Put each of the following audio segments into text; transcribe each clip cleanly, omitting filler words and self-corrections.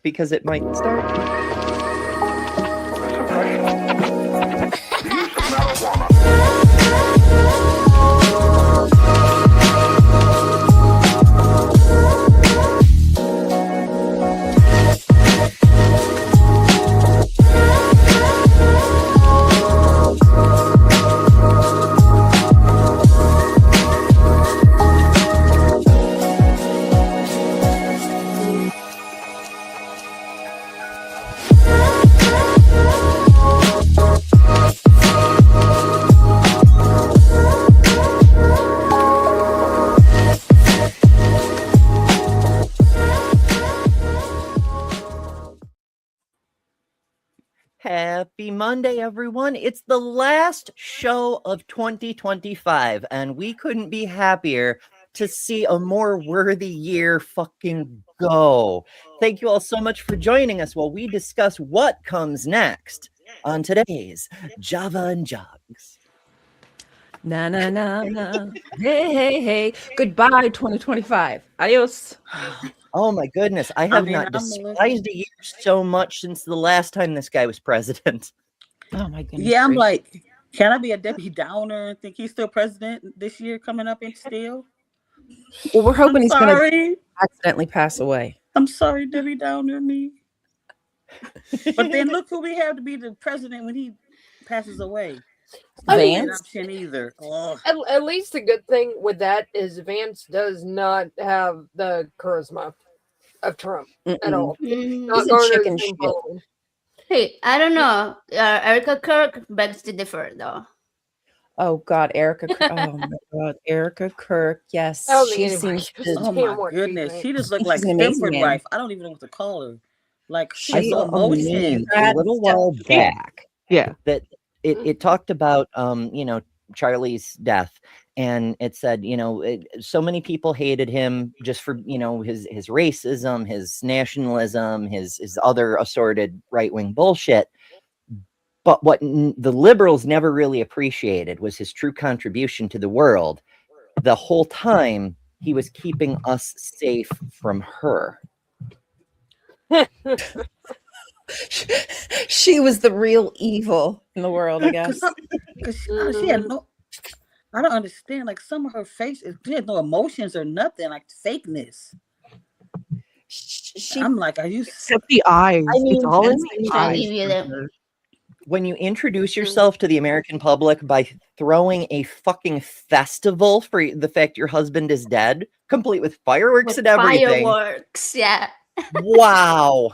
because it might start. Happy Monday, everyone. It's the last show of 2025, and we couldn't be happier to see a more worthy year fucking go. Thank you all so much for joining us while we discuss what comes next on today's Java and Jugs. Na na na na. Hey, hey, hey. Goodbye, 2025. Adios. Oh my goodness, I have not despised a year so much since the last time this guy was president. Oh my goodness. Yeah, I'm like, can I be a Debbie Downer and think he's still president this year coming up and still? Well, we're hoping he's going to accidentally pass away. I'm sorry, Debbie Downer, me. But then look who we have to be the president when he passes away. Vance? Option either. Oh. At least the good thing with that is Vance does not have the charisma of Trump at all. He's a chicken shit. Hey, I don't know. Erica Kirk begs to differ, though. Oh God, Erica! Oh my God, Erica Kirk. Yes, she seems. Oh my goodness, she just looked like Stanford wife. I don't even know what to call her. Like she's so emotional. A little while back, that it talked about Charlie's death, and it said so many people hated him just for his racism, his nationalism, his other assorted right-wing bullshit. But what the liberals never really appreciated was his true contribution to the world. The whole time he was keeping us safe from her. She was the real evil in the world, I guess. She had no. I don't understand. Like some of her face, she had no emotions or nothing. Like fakeness. I'm like, are you? Except the eyes. I mean, it's all in the eyes. When you introduce yourself to the American public by throwing a fucking festival for the fact your husband is dead, complete with fireworks and everything. Fireworks, yeah. Wow.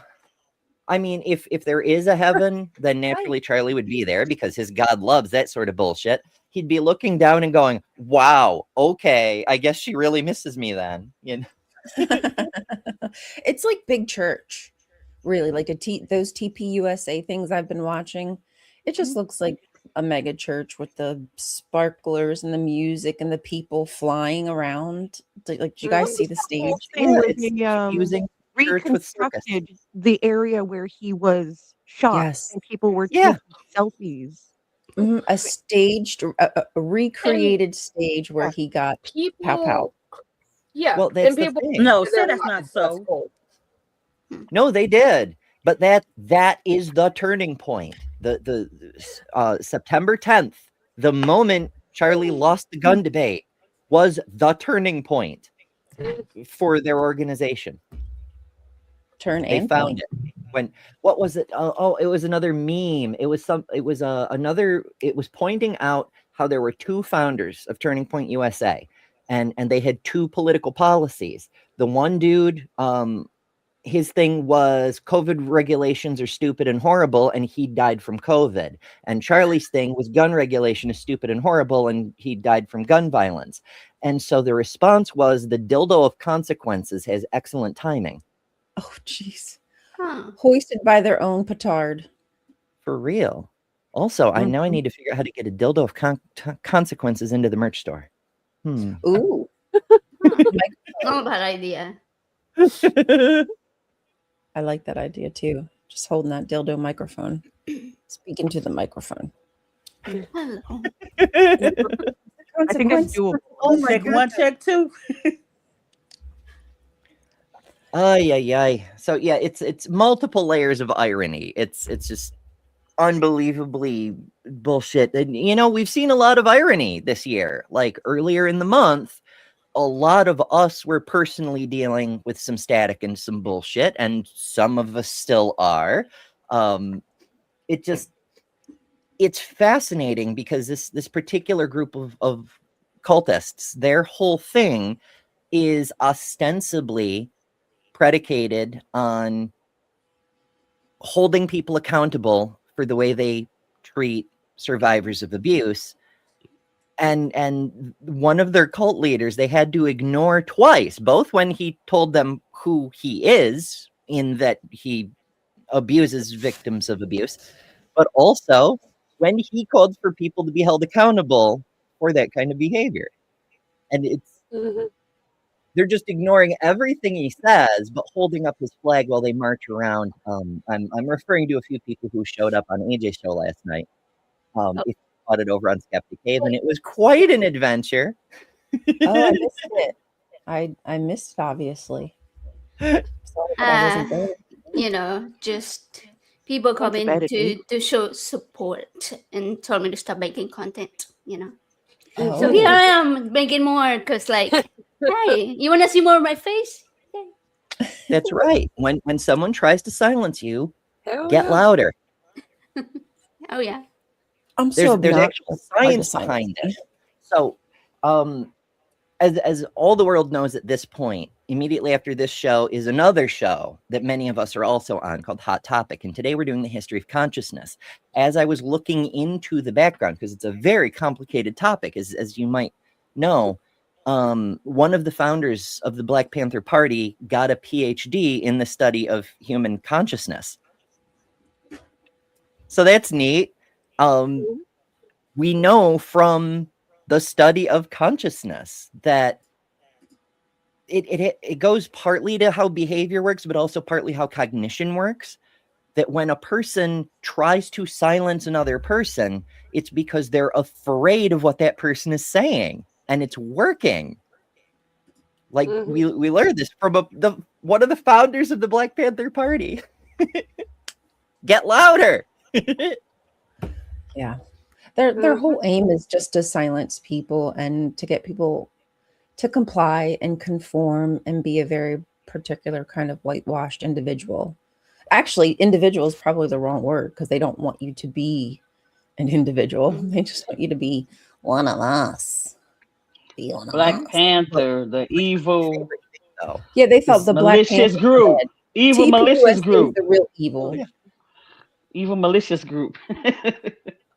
I mean, if there is a heaven, then naturally Charlie would be there because his God loves that sort of bullshit. He'd be looking down and going, wow, okay, I guess she really misses me then. It's like big church. Really, like those TPUSA things I've been watching. It just looks like a mega church with the sparklers and the music and the people flying around. Like, do you guys see the stage? Using reconstructed the area where he was shot, and people were taking selfies. A staged, a recreated stage where he got pow pow. Yeah, well, that's the thing. No, say that's not so. No, they did, but that is the turning point. The September 10th, the moment Charlie lost the gun debate, was the turning point for their organization. They found it. When what was it? It was another meme. It was it was pointing out how there were two founders of Turning Point USA, and they had two political policies. The one dude, his thing was COVID regulations are stupid and horrible, and he died from COVID. And Charlie's thing was gun regulation is stupid and horrible, and he died from gun violence. And so the response was the dildo of consequences has excellent timing. Oh, jeez. Hoisted by their own petard. For real. Also, I need to figure out how to get a dildo of consequences into the merch store. Ooh. Not a bad idea. I like that idea too. Just holding that dildo microphone. Speaking to the microphone. Hello. I think that's doable. Oh my God. One check two. So yeah, it's multiple layers of irony. It's just unbelievably bullshit. And we've seen a lot of irony this year. Like earlier in the month, a lot of us were personally dealing with some static and some bullshit, and some of us still are. It's fascinating because this particular group of cultists, their whole thing is ostensibly predicated on holding people accountable for the way they treat survivors of abuse. And one of their cult leaders, they had to ignore twice, both when he told them who he is, in that he abuses victims of abuse, but also when he called for people to be held accountable for that kind of behavior. And they're just ignoring everything he says, but holding up his flag while they march around. I'm referring to a few people who showed up on AJ's show last night. If you caught it over on Skeptic Cave, and it was quite an adventure. Oh, I missed it. I missed it, obviously. Sorry that I wasn't there. Just people coming to show support and told me to stop making content. So here I am making more because, like, hey, you want to see more of my face? Yay. That's right. When someone tries to silence you, get louder. Oh yeah. There's actual science behind it. So, as all the world knows at this point, immediately after this show is another show that many of us are also on called Hot Topic. And today we're doing the history of consciousness. As I was looking into the background, because it's a very complicated topic, as you might know, one of the founders of the Black Panther Party got a PhD in the study of human consciousness. So that's neat. We know from the study of consciousness that it goes partly to how behavior works, but also partly how cognition works. That when a person tries to silence another person, it's because they're afraid of what that person is saying, and it's working. Like we learned this from one of the founders of the Black Panther Party. Get louder. Yeah. Their whole aim is just to silence people and to get people to comply and conform and be a very particular kind of whitewashed individual. Actually, individual is probably the wrong word because they don't want you to be an individual. They just want you to be one of us. Be one of Black us. Panther, the evil. Yeah, they felt the malicious Black group. Evil malicious group. The real evil. Yeah. Evil malicious group.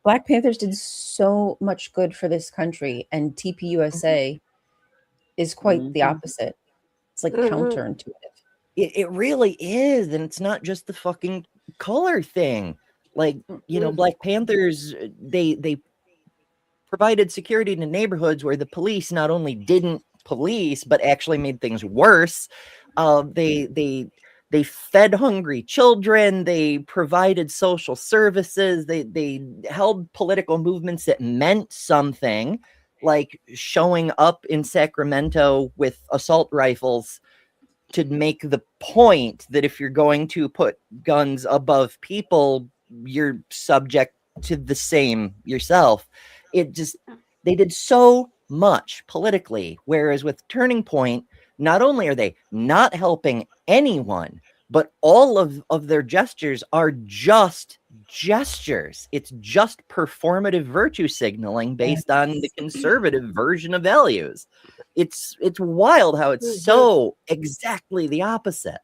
Black Panthers did so much good for this country, and TPUSA is quite the opposite. It's like counterintuitive. It really is, and it's not just the fucking color thing. Like, Black Panthers, they provided security to neighborhoods where the police not only didn't police, but actually made things worse. They fed hungry children. They provided social services. They held political movements that meant something, like showing up in Sacramento with assault rifles to make the point that if you're going to put guns above people, you're subject to the same yourself. They did so much politically, whereas with Turning Point, not only are they not helping anyone, but all of their gestures are just gestures. It's just performative virtue signaling based on the conservative version of values. It's wild how it's so exactly the opposite.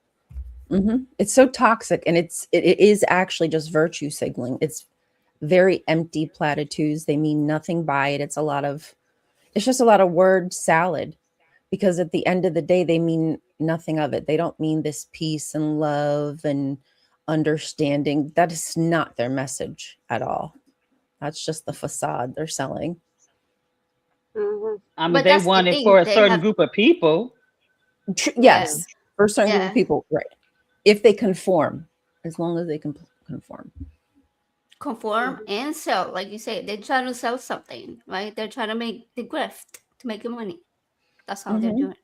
It's so toxic, and it is actually just virtue signaling. It's very empty platitudes. They mean nothing by it. It's just a lot of word salad, because at the end of the day, they mean nothing of it. They don't mean this peace and love and understanding. That is not their message at all. That's just the facade they're selling. I mean, they want it for a certain group of people. Yes, for a certain group of people, right? If they conform, as long as they can conform. And sell, like you say, they're trying to sell something, right? They're trying to make the grift to make the money. That's how they're doing it.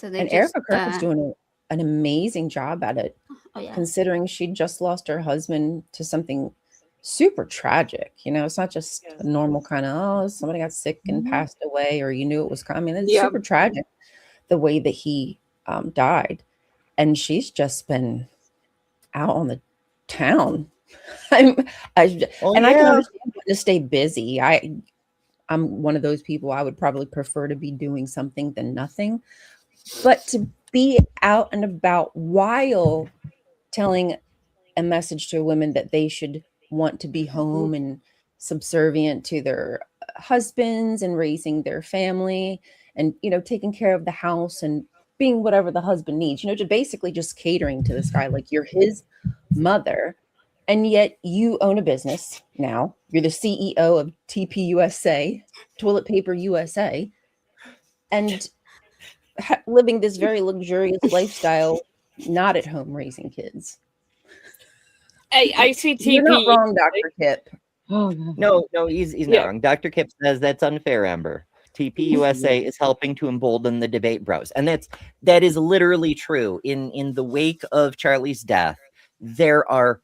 And Erica Kirk is doing it an amazing job at it, considering she just lost her husband to something super tragic. You know, it's not just a normal kind of, oh, somebody got sick and passed away, or you knew it was coming. It's super tragic the way that he died. And she's just been out on the town. I can understand to stay busy. I'm one of those people. I would probably prefer to be doing something than nothing, but to be out and about while telling a message to women that they should want to be home and subservient to their husbands and raising their family and, you know, taking care of the house and being whatever the husband needs, you know, to basically just catering to this guy like you're his mother. And yet you own a business now. You're the CEO of TP USA, Toilet Paper USA, and living this very luxurious lifestyle, not at home raising kids. Hey, I see TP. You're not wrong, Dr. Kip. No, he's not wrong. Dr. Kip says that's unfair, Amber. TP USA is helping to embolden the debate bros. And that is literally true. In the wake of Charlie's death, there are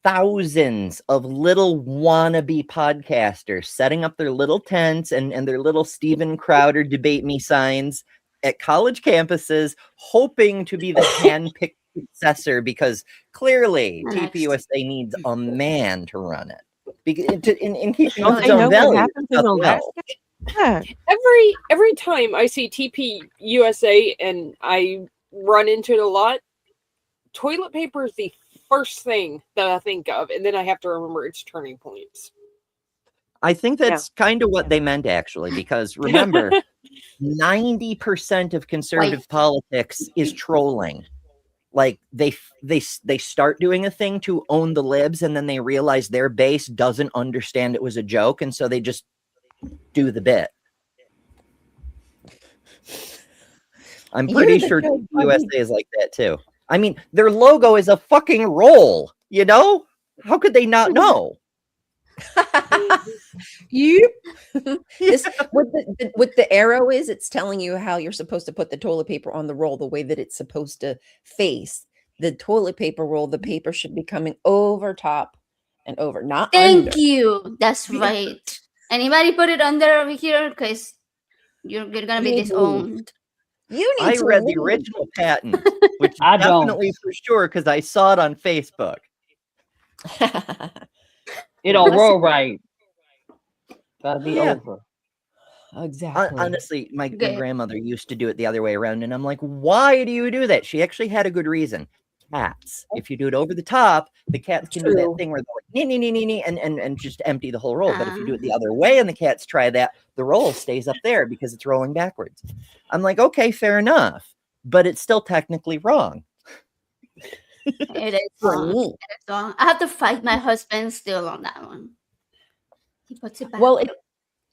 thousands of little wannabe podcasters setting up their little tents and their little Steven Crowder debate me signs at college campuses, hoping to be the hand-picked successor, because clearly TPUSA needs a man to run it. In keeping its own value. Every time I see TP USA and I run into it a lot, toilet paper is the first thing that I think of, and then I have to remember its turning points. I think that's kind of what they meant, actually, because remember, 90% of conservative politics is trolling. Like they start doing a thing to own the libs, and then they realize their base doesn't understand it was a joke, and so they just do the bit. I'm pretty sure USA is like that too. I mean, their logo is a fucking roll, you know? How could they not know? What the arrow is, it's telling you how you're supposed to put the toilet paper on the roll, the way that it's supposed to face. The toilet paper roll, the paper should be coming over top and over, not Thank under. you. That's right. Anybody put it under over here? Because you're gonna be disowned. I read the original patent, which I definitely for sure, because I saw it on Facebook. It don't roll right. Gotta be over. Exactly. Honestly, my grandmother used to do it the other way around, and I'm like, why do you do that? She actually had a good reason. Cats. If you do it over the top, the cats can do that thing where they're like, nee, and just empty the whole roll. But if you do it the other way and the cats try that, the roll stays up there because it's rolling backwards. I'm like, okay, fair enough. But it's still technically wrong. It is wrong. It is wrong. I have to fight my husband still on that one. He puts it back. Well,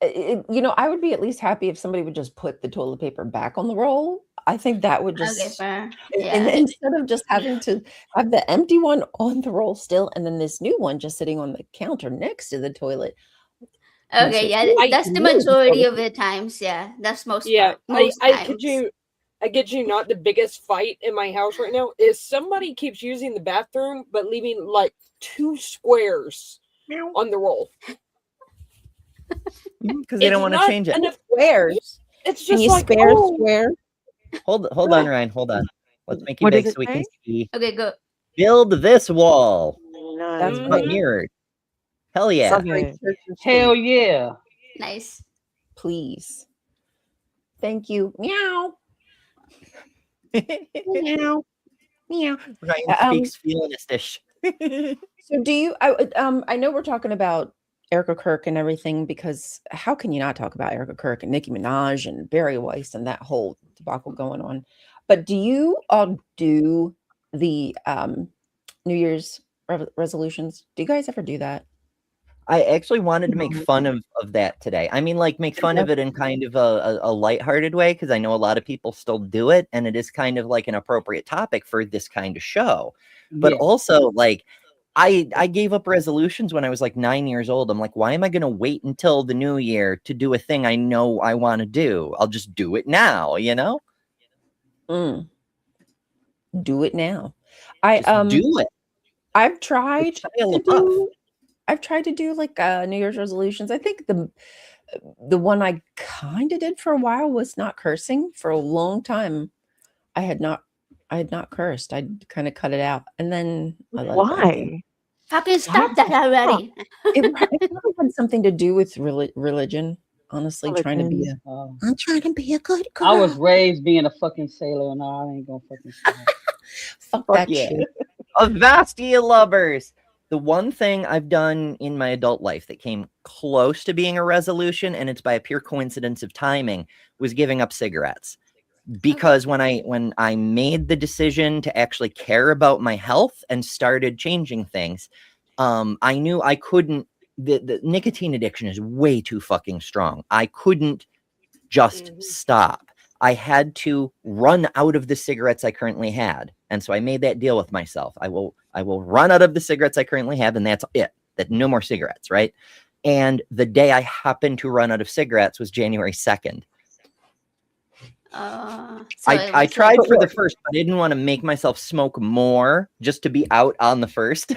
you know, I would be at least happy if somebody would just put the toilet paper back on the roll. I think that would just, and instead of just having to have the empty one on the roll still, and then this new one just sitting on the counter next to the toilet. Okay, that's the majority of the times. Yeah, that's most. I kid you not, the biggest fight in my house right now is somebody keeps using the bathroom but leaving like 2 squares on the roll because they don't want to change it. Squares. It's just like square. Hold on, Ryan. Hold on. Let's make you big so we can see. Okay, go. Build this wall. That's mirrored. Hell yeah. Hell yeah. Nice. Please. Thank you. Meow. Meow. Meow. Ryan speaks feelinistish. So do you I know we're talking about Erica Kirk and everything, because how can you not talk about Erica Kirk and Nicki Minaj and Barry Weiss and that whole debacle going on? But do you all do the New Year's resolutions? Do you guys ever do that? I actually wanted to make fun of that today. I mean, like, make fun of it in kind of a lighthearted way, because I know a lot of people still do it, and it is kind of like an appropriate topic for this kind of show. But also, like, I gave up resolutions when I was like 9 years old. I'm like, why am I going to wait until the new year to do a thing I know I want to do? I'll just do it now, you know? do it now. I Just do it. I've tried to do like New Year's resolutions. I think the one I kind of did for a while was not cursing. For a long time, I had not cursed. I kind of cut it out, and then I let it back in. Why? Fucking stop that already. It probably had something to do with religion. Honestly, trying to be I'm trying to be a good girl. I was raised being a fucking sailor, and I ain't gonna fucking fuck that shit. Avastia lovers. The one thing I've done in my adult life that came close to being a resolution, and it's by a pure coincidence of timing, was giving up cigarettes. Because when I made the decision to actually care about my health and started changing things, I knew I couldn't. The nicotine addiction is way too fucking strong. I couldn't just stop. I had to run out of the cigarettes I currently had. And so I made that deal with myself. I will run out of the cigarettes I currently have, and that's it. That no more cigarettes, right? And the day I happened to run out of cigarettes was January 2nd. I tried for the first, but I didn't want to make myself smoke more just to be out on the first.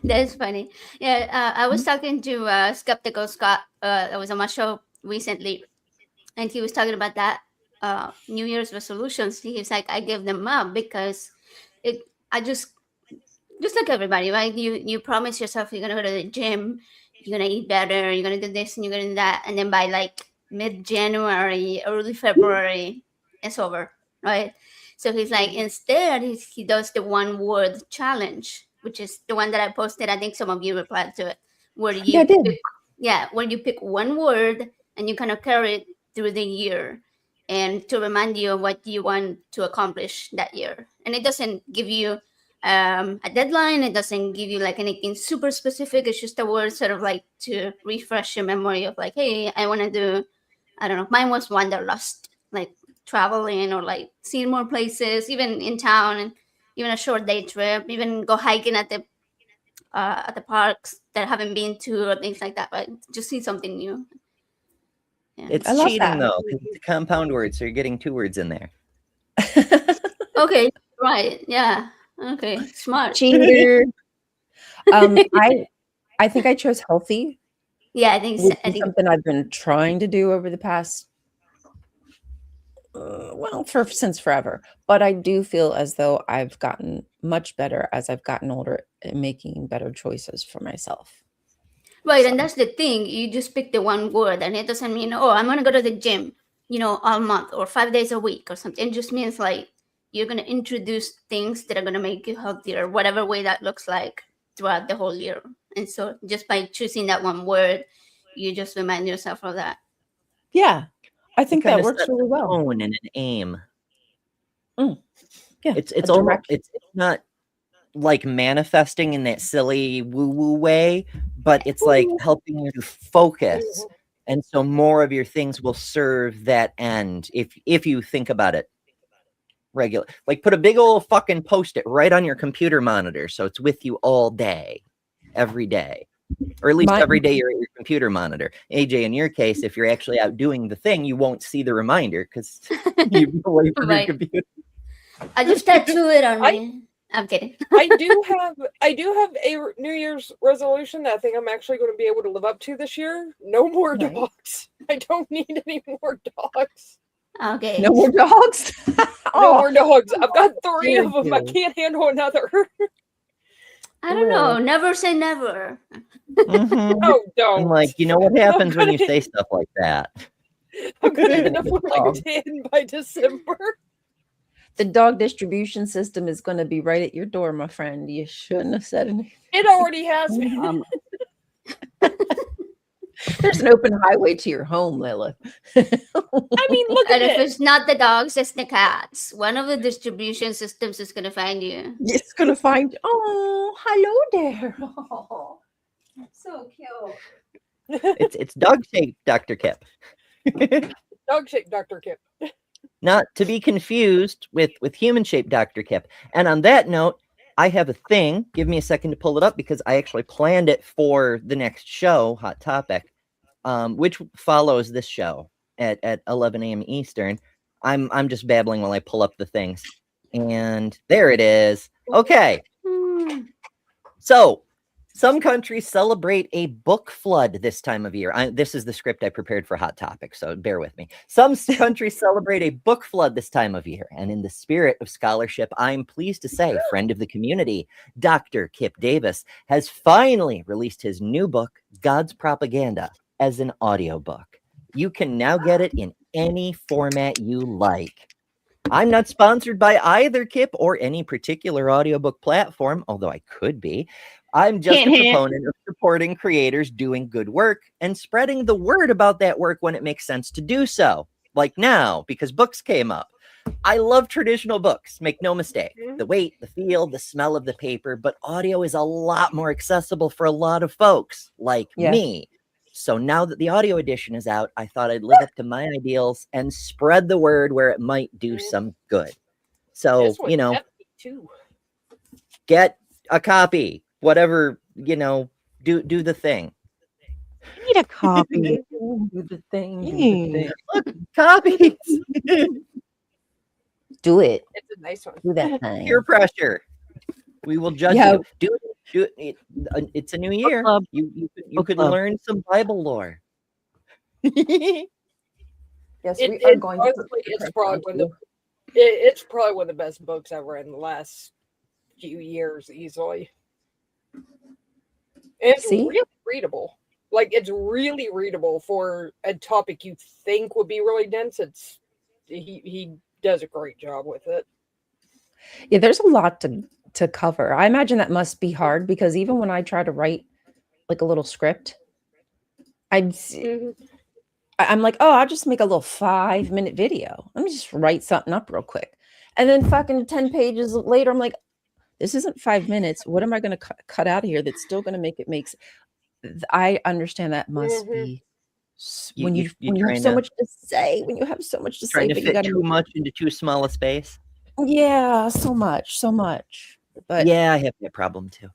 That's funny. Yeah, I was talking to Skeptical Scott. I was on my show recently, and he was talking about that New Year's resolutions. He's like, I give them up because I just like everybody, right? You promise yourself you're gonna go to the gym, you're gonna eat better, you're gonna do this and you're gonna do that, and then by like mid-January, early February, it's over, right? So he's like, instead, he does the 1 word challenge, which is the one that I posted. I think some of you replied to it, where you where you pick 1 word and you kind of carry it through the year, and to remind you of what you want to accomplish that year. And it doesn't give you a deadline. It doesn't give you like anything super specific. It's just a word sort of like to refresh your memory of like, hey, I want to do, I don't know, mine was wanderlust, like traveling or like seeing more places, even in town, and even a short day trip, even go hiking at the parks that I haven't been to or things like that, but just see something new. Yeah. It's cheating though, because it's a compound word, so you're getting 2 words in there. Okay, right, yeah, okay, smart. Cheater. I think I chose healthy. Yeah, I think something I've been trying to do over the past since forever. But I do feel as though I've gotten much better as I've gotten older at making better choices for myself. Right, and that's the thing. You just pick the 1 word, and it doesn't mean, oh, I'm gonna go to the gym, all month or 5 days a week or something. It just means like you're gonna introduce things that are gonna make you healthier, whatever way that looks like throughout the whole year. And so just by choosing that 1 word, you just remind yourself of that. Yeah, I think that works really well. Tone and an aim. Yeah, it's almost it's not like manifesting in that silly woo-woo way, but it's like helping you to focus, and so more of your things will serve that end if you think about it regular. Like put a big old fucking post-it right on your computer monitor so it's with you all day, every day, or at least every day you're at your computer monitor. AJ, in your case, if you're actually out doing the thing, you won't see the reminder because you're away from your computer. I just tattoo it on me. I'm kidding. I do have a New Year's resolution that I think I'm actually going to be able to live up to this year. No more dogs. I don't need any more dogs. Okay. No more dogs? No more dogs. I've got 3 of them. I can't handle another. I don't know. Never say never. No, don't. I'm like, you know what happens when you say stuff like that? I'm going to end up with like 10 by December. The dog distribution system is going to be right at your door, my friend. You shouldn't have said anything. It already has been. There's an open highway to your home, Lila. I mean, look at it. And if it's not the dogs, it's the cats. One of the distribution systems is going to find you. It's going to find you. Oh, hello there. Oh, so cute. It's dog-shaped Dr. Kip. Dog-shaped Dr. Kip. Not to be confused with human-shaped Dr. Kip. And on that note, I have a thing. Give me a second to pull it up because I actually planned it for the next show, Hot Topic, which follows this show at 11 a.m. Eastern. I'm just babbling while I pull up the things. And there it is. Okay. So some countries celebrate a book flood this time of year. This is the script I prepared for Hot Topic, so bear with me. Some countries celebrate a book flood this time of year. And in the spirit of scholarship, I'm pleased to say, friend of the community, Dr. Kip Davis, has finally released his new book, God's Propaganda, as an audiobook. You can now get it in any format you like. I'm not sponsored by either Kip or any particular audiobook platform, although I could be. I'm just a proponent of supporting creators doing good work and spreading the word about that work when it makes sense to do so. Like now, because books came up. I love traditional books, make no mistake. The weight, the feel, the smell of the paper, but audio is a lot more accessible for a lot of folks like me. So now that the audio edition is out, I thought I'd live up to my ideals and spread the word where it might do some good. So, you know, get a copy, whatever, you know, do the thing. I need a copy. Do the thing. Look, copies. Do it. It's a nice one. Do that thing. Peer pressure. We will judge you. Do it. It's a new year. You could learn some Bible lore. Yes, It's probably one of the best books I've read in the last few years, easily. It's really readable. Like, it's really readable for a topic you think would be really dense. He does a great job with it. Yeah, there's a lot to cover. I imagine that must be hard because even when I try to write like a little script, I'm like, oh, I'll just make a little 5-minute video. Let me just write something up real quick. And then fucking 10 pages later, I'm like, this isn't 5 minutes. What am I going to cut out of here that's still going to make it I understand that must be when you have so much to say, when you have so much to say, but you got too much into too small a space. Yeah, so much. But yeah, I have that problem too.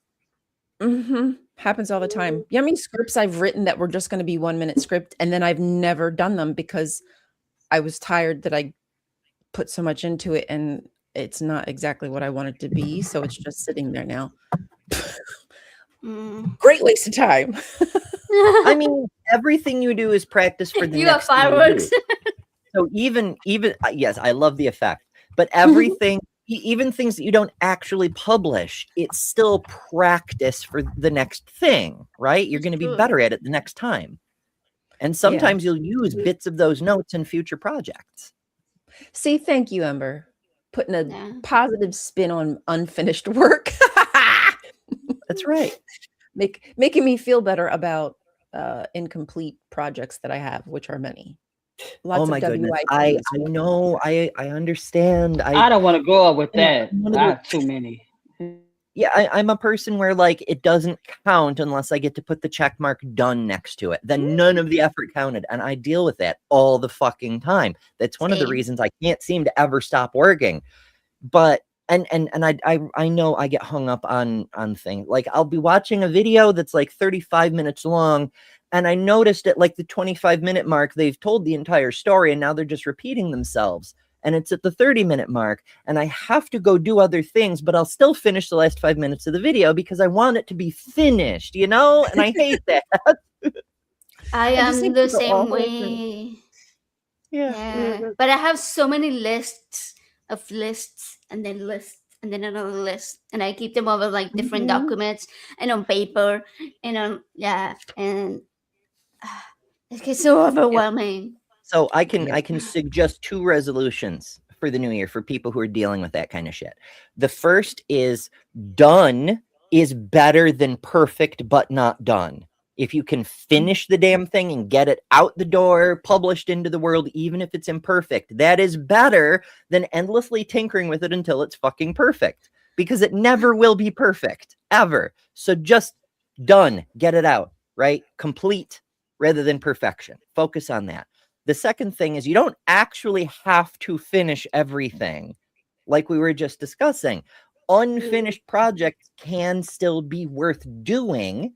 Happens all the time. Yeah, I mean, scripts I've written that were just going to be 1-minute script, and then I've never done them because I was tired that I put so much into it, and it's not exactly what I want it to be. So it's just sitting there now. Great waste of time. I mean, everything you do is practice for the you next have fireworks. So even yes, I love the effect, but everything, even things that you don't actually publish, it's still practice for the next thing, right? You're going to be better at it the next time. And sometimes you'll use bits of those notes in future projects. See, thank you, Ember. Putting a positive spin on unfinished work. That's right. Making me feel better about incomplete projects that I have, which are many. Lots oh my of goodness. I know. I understand. I don't want to grow up with that. Not too many. Yeah, I'm a person where like it doesn't count unless I get to put the check mark done next to it. Then none of the effort counted. And I deal with that all the fucking time. That's one of the reasons I can't seem to ever stop working. But and I know I get hung up on things. Like I'll be watching a video that's like 35 minutes long. And I noticed at like the 25-minute mark, they've told the entire story and now they're just repeating themselves. And it's at the 30-minute mark and I have to go do other things, but I'll still finish the last 5 minutes of the video because I want it to be finished, you know? And I hate that. I am the same way. Yeah. But I have so many lists and then another list. And I keep them over like different documents and on paper and on, and it gets so overwhelming. So I can suggest 2 resolutions for the new year for people who are dealing with that kind of shit. The first is done is better than perfect but not done. If you can finish the damn thing and get it out the door, published into the world, even if it's imperfect, that is better than endlessly tinkering with it until it's fucking perfect, because it never will be perfect ever. So just done, get it out, right? Complete rather than perfection. Focus on that. The second thing is you don't actually have to finish everything like we were just discussing. Unfinished projects can still be worth doing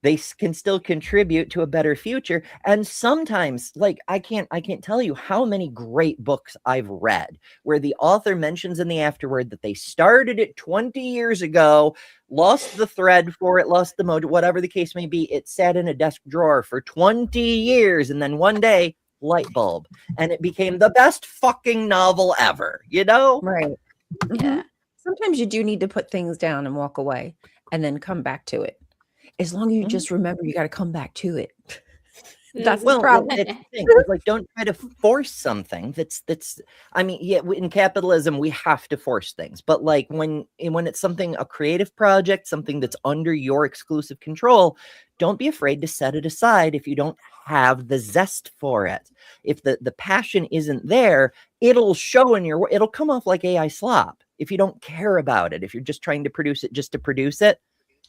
They can still contribute to a better future. And sometimes, like, I can't tell you how many great books I've read where the author mentions in the afterword that they started it 20 years ago, lost the thread for it, lost the mode, whatever the case may be. It sat in a desk drawer for 20 years. And then one day, light bulb. And it became the best fucking novel ever, you know? Right. Yeah. Sometimes you do need to put things down and walk away and then come back to it. As long as you just remember you got to come back to it. That's the problem. It's the thing. Like, don't try to force something that's I mean, yeah, in capitalism we have to force things, but like when it's something, a creative project, something that's under your exclusive control, don't be afraid to set it aside if you don't have the zest for it. If the passion isn't there, it'll show in your, it'll come off like AI slop if you don't care about it. If you're just trying to produce it just to produce it,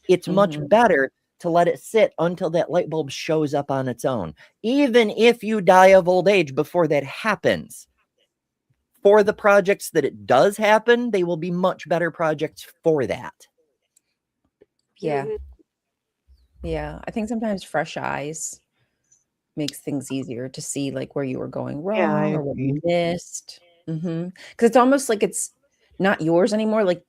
it's much better to let it sit until that light bulb shows up on its own. Even if you die of old age before that happens, for the projects that it does happen, they will be much better projects for that. Yeah. Yeah. I think sometimes fresh eyes makes things easier to see like where you were going wrong or what you missed. Because it's almost like it's not yours anymore. Like,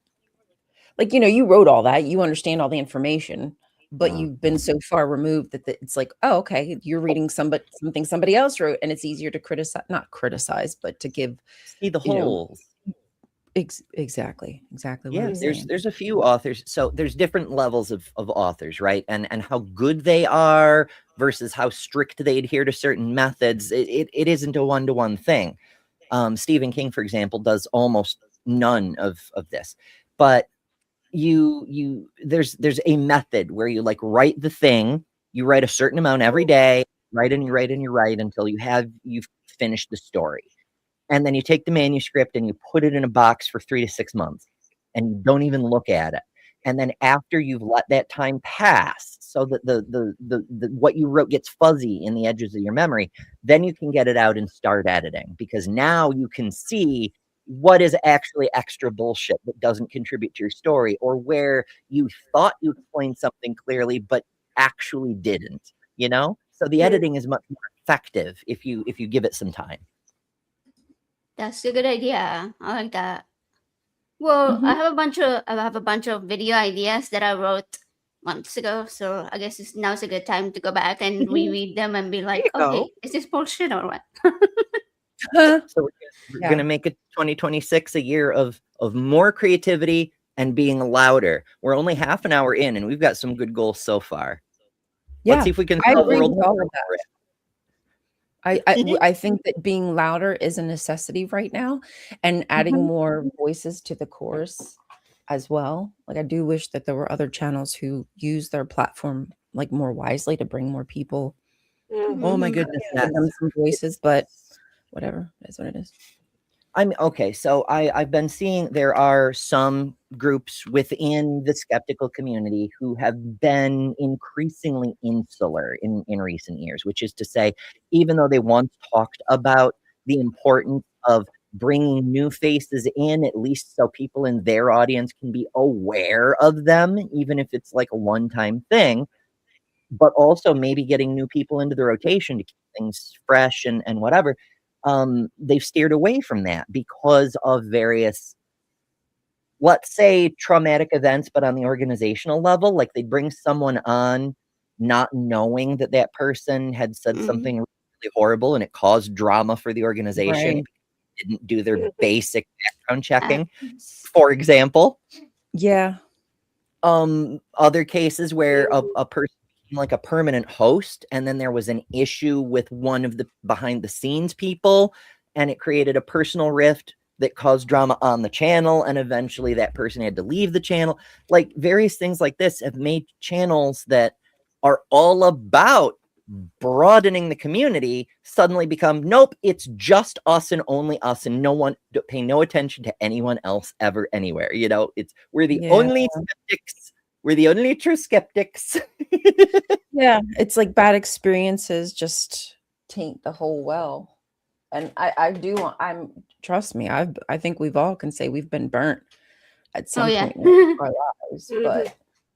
you know, you wrote all that, you understand all the information, but you've been so far removed that it's like, oh, okay, you're reading something somebody else wrote, and it's easier to not criticize, but to give, see the holes. Exactly. Yeah, there's a few authors. So there's different levels of authors, right? And how good they are versus how strict they adhere to certain methods. It isn't a one-to-one thing. Stephen King, for example, does almost none of this, but there's a method where you like write the thing, you write a certain amount every day, write and you write and you write until you've finished the story. And then you take the manuscript and you put it in a box for 3 to 6 months and you don't even look at it. And then after you've let that time pass so that the what you wrote gets fuzzy in the edges of your memory, then you can get it out and start editing, because now you can see what is actually extra bullshit that doesn't contribute to your story, or where you thought you explained something clearly but actually didn't, you know? So the editing is much more effective if you give it some time. That's a good idea. I like that. Well, I have a bunch of video ideas that I wrote months ago, so I guess now's a good time to go back and reread them and be like, okay, is this bullshit or what? So we're gonna make it 2026 a year of more creativity and being louder. We're only half an hour in and we've got some good goals so far. Let's see if we can solve world all of that. I think that being louder is a necessity right now, and adding more voices to the course as well. Like, I do wish that there were other channels who use their platform like more wisely to bring more people. Oh my goodness, some voices, but whatever, that's what it is. Okay, so I've been seeing there are some groups within the skeptical community who have been increasingly insular in recent years, which is to say, even though they once talked about the importance of bringing new faces in, at least so people in their audience can be aware of them, even if it's like a one-time thing, but also maybe getting new people into the rotation to keep things fresh and whatever. They've steered away from that because of various, let's say, traumatic events, but on the organizational level, like they bring someone on not knowing that that person had said something really horrible and it caused drama for the organization. Didn't do their basic background checking, for example. Yeah. Other cases where a person like a permanent host, and then there was an issue with one of the behind the scenes people, and it created a personal rift that caused drama on the channel, and eventually that person had to leave the channel. Like, various things like this have made channels that are all about broadening the community suddenly become, nope, it's just us and only us, and no one, pay no attention to anyone else ever anywhere. You know, we're the only skeptics. We're the only true skeptics. Yeah, it's like bad experiences just taint the whole well. And trust me, I think we've all can say we've been burnt at some point in our lives. But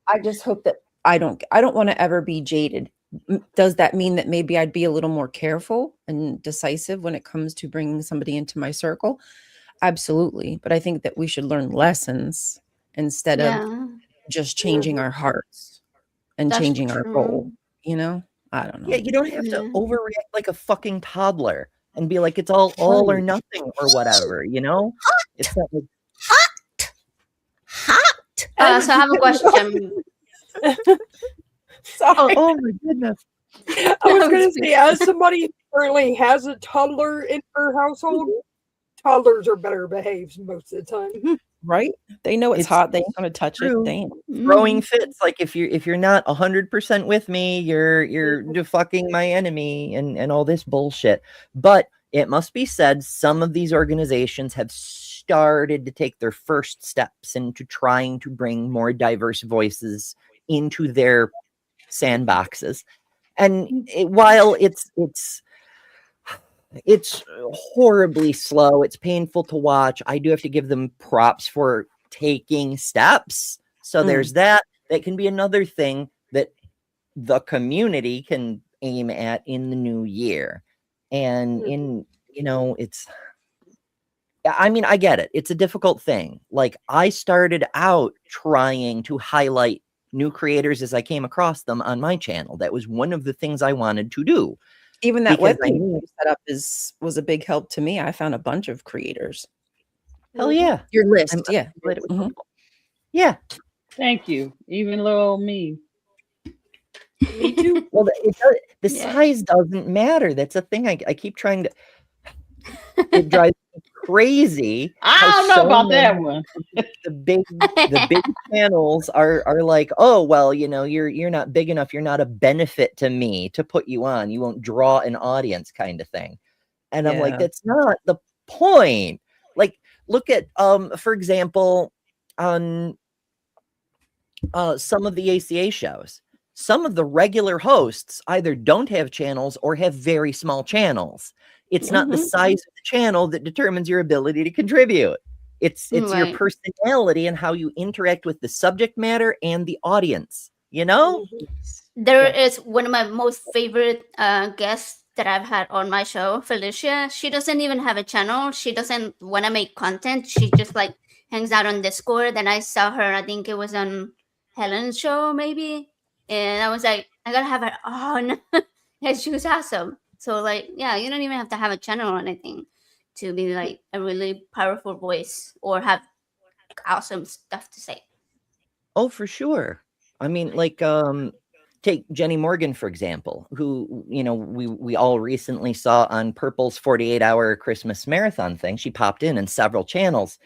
I just hope that I don't want to ever be jaded. Does that mean that maybe I'd be a little more careful and decisive when it comes to bringing somebody into my circle? Absolutely. But I think that we should learn lessons instead of just changing our hearts and changing our goal. You know? I don't know. Yeah, you don't have to overreact like a fucking toddler and be like, it's all or nothing or whatever, you know? It's not like hot. So I have a question. Oh my goodness. I was going to say, as somebody who currently has a toddler in her household, toddlers are better behaved most of the time. Right? They know it's hot. They ain't gonna touch it. Damn. Throwing fits. Like if you're not 100% with me, you're fucking my enemy and all this bullshit. But it must be said, some of these organizations have started to take their first steps into trying to bring more diverse voices into their sandboxes. And while it's horribly slow, it's painful to watch, I do have to give them props for taking steps. So there's that. That can be another thing that the community can aim at in the new year. And I mean, I get it. It's a difficult thing. Like, I started out trying to highlight new creators as I came across them on my channel. That was one of the things I wanted to do. Even that webpage you set up was a big help to me. I found a bunch of creators. Hell yeah. Your list, yeah. Thank you. Even little me. Me too. Well, the size doesn't matter. That's a thing I keep trying to. It drives me crazy. I don't know about that one. The big channels are like, oh well, you're not big enough. You're not a benefit to me to put you on. You won't draw an audience, kind of thing. And I'm like, that's not the point. Like, look at for example, on some of the ACA shows. Some of the regular hosts either don't have channels or have very small channels. It's not the size of the channel that determines your ability to contribute. It's your personality and how you interact with the subject matter and the audience, you know? There is one of my most favorite guests that I've had on my show, Felicia. She doesn't even have a channel. She doesn't want to make content. She just like hangs out on Discord. And I saw her, I think it was on Helen's show maybe. And I was like, I gotta have her on. And she was awesome. So like, yeah, you don't even have to have a channel or anything to be like a really powerful voice or have awesome stuff to say. Oh, for sure. I mean, like, take Jenny Morgan, for example, who, we all recently saw on Purple's 48-hour Christmas marathon thing. She popped in several channels.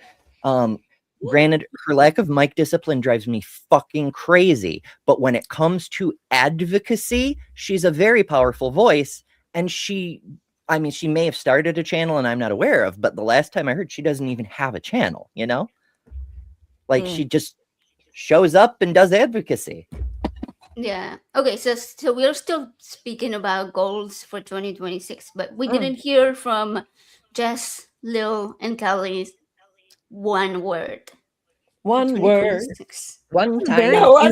Granted, her lack of mic discipline drives me fucking crazy. But when it comes to advocacy, she's a very powerful voice. And she may have started a channel and I'm not aware of, but the last time I heard, she doesn't even have a channel, Like, she just shows up and does advocacy. Yeah. Okay, so we're still speaking about goals for 2026, but we didn't hear from Jess, Lil, and Kelly's one word. One word. One time. No, I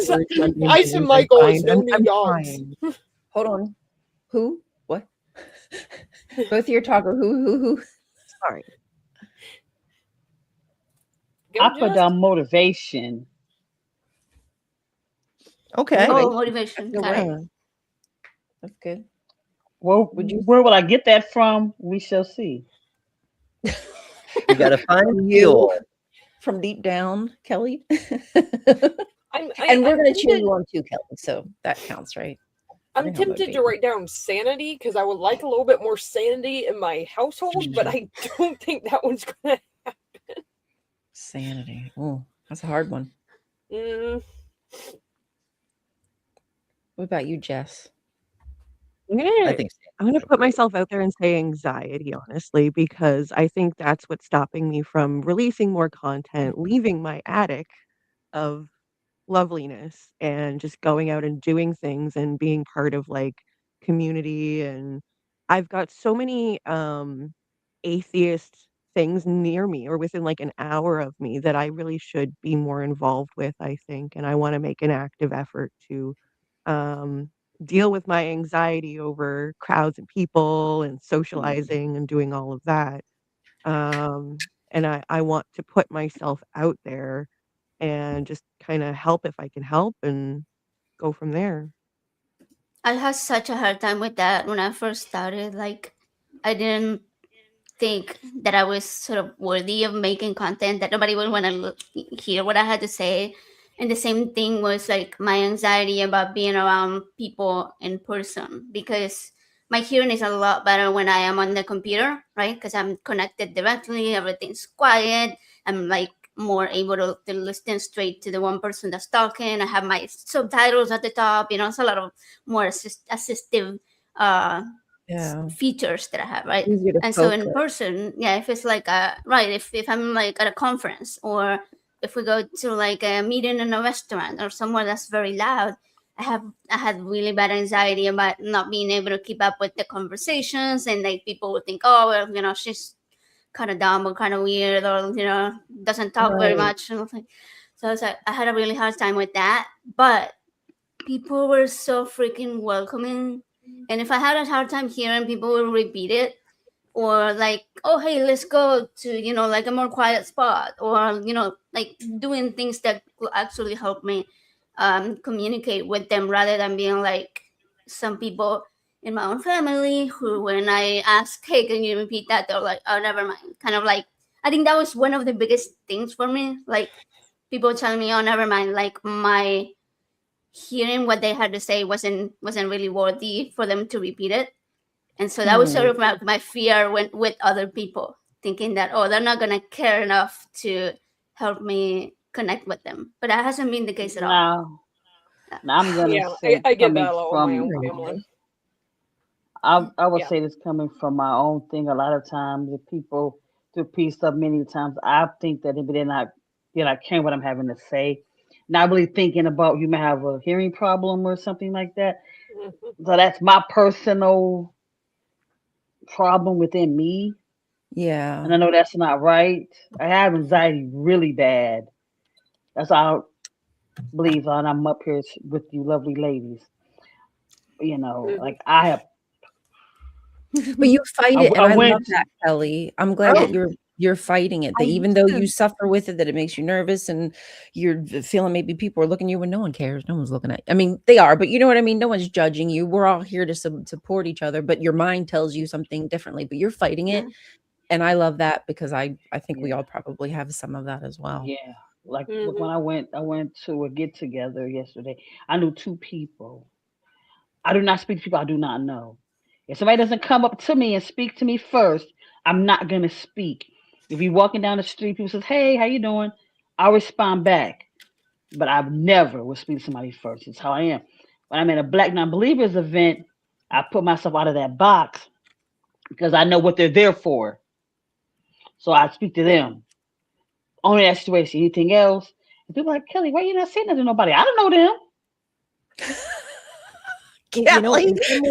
said my goals, no new dogs. Hold on. Who? What? Both of your talker. Who? Sorry. I put down motivation. Okay. Oh, motivation. That's good. Well, where will I get that from? We shall see. You gotta find fuel from deep down, Kelly. And we're gonna cheer you on too, Kelly. So that counts, right? I'm tempted to write down sanity because I would like a little bit more sanity in my household, but I don't think that one's gonna happen. Sanity. Oh, that's a hard one. What about you, Jess? I'm gonna put myself out there and say anxiety, honestly, because I think that's what's stopping me from releasing more content, leaving my attic of loveliness and just going out and doing things and being part of like community. And I've got so many atheist things near me or within like an hour of me that I really should be more involved with, I think. And I want to make an active effort to um, deal with my anxiety over crowds and people and socializing and doing all of that. And I want to put myself out there and just kind of help if I can help and go from there. I had such a hard time with that when I first started. Like, I didn't think that I was sort of worthy of making content, that nobody would want to hear what I had to say. And the same thing was like my anxiety about being around people in person, because my hearing is a lot better when I am on the computer, right? Because I'm connected directly, everything's quiet. I'm like more able to listen straight to the one person that's talking. I have my subtitles at the top, it's a lot of more assistive features that I have, right? Easier to And so focus. in person, yeah, if it's like right, if I'm like at a conference, or if we go to like a meeting in a restaurant or somewhere that's very loud, I had really bad anxiety about not being able to keep up with the conversations, and like people would think, oh well, she's kind of dumb or kind of weird, or doesn't talk very much. And so it's like I had a really hard time with that, but people were so freaking welcoming. And if I had a hard time hearing, people would repeat it, or like, oh hey, let's go to like a more quiet spot, or like doing things that will actually help me communicate with them, rather than being like some people in my own family who, when I ask, hey, can you repeat that, they're like, oh, never mind. Kind of like, I think that was one of the biggest things for me, like people telling me, oh, never mind, like my hearing what they had to say wasn't really worthy for them to repeat it. And so that was sort of my fear with other people, thinking that, oh, they're not gonna care enough to help me connect with them. But that hasn't been the case at all. Now, I'm gonna Yeah, say I get coming that a lot with my from own family. I would Yeah. say this coming from my own thing. A lot of times, if people do piece up, many times I think that if they're not caring what I'm having to say, not really thinking about you may have a hearing problem or something like that. Mhm. So that's my personal problem within me, Yeah. and I know that's not right. I have anxiety really bad. That's how I believe, and I'm up here with you, lovely ladies. Like I have. But you fight it, and I I love went. that, Kelly. I'm glad that you're fighting it. That I even though used you to- suffer with it, that it makes you nervous, and you're feeling maybe people are looking at you when no one cares. No one's looking at. I mean, they are, but you know what I mean. No one's judging you. We're all here to support each other. But your mind tells you something differently. But you're fighting it, and I love that, because I think we all probably have some of that as well. Yeah, like look, when I went to a get together yesterday. I knew two people. I do not speak to people I do not know. If somebody doesn't come up to me and speak to me first, I'm not gonna speak. If you're walking down the street, people says, "Hey, how you doing?" I'll respond back, but I've never will speak to somebody first. It's how I am. When I'm at a Black non-believers event, I put myself out of that box because I know what they're there for. So I speak to them. Only that situation. Anything else? And people are like, Kelly, why you not saying nothing to nobody? I don't know them. In some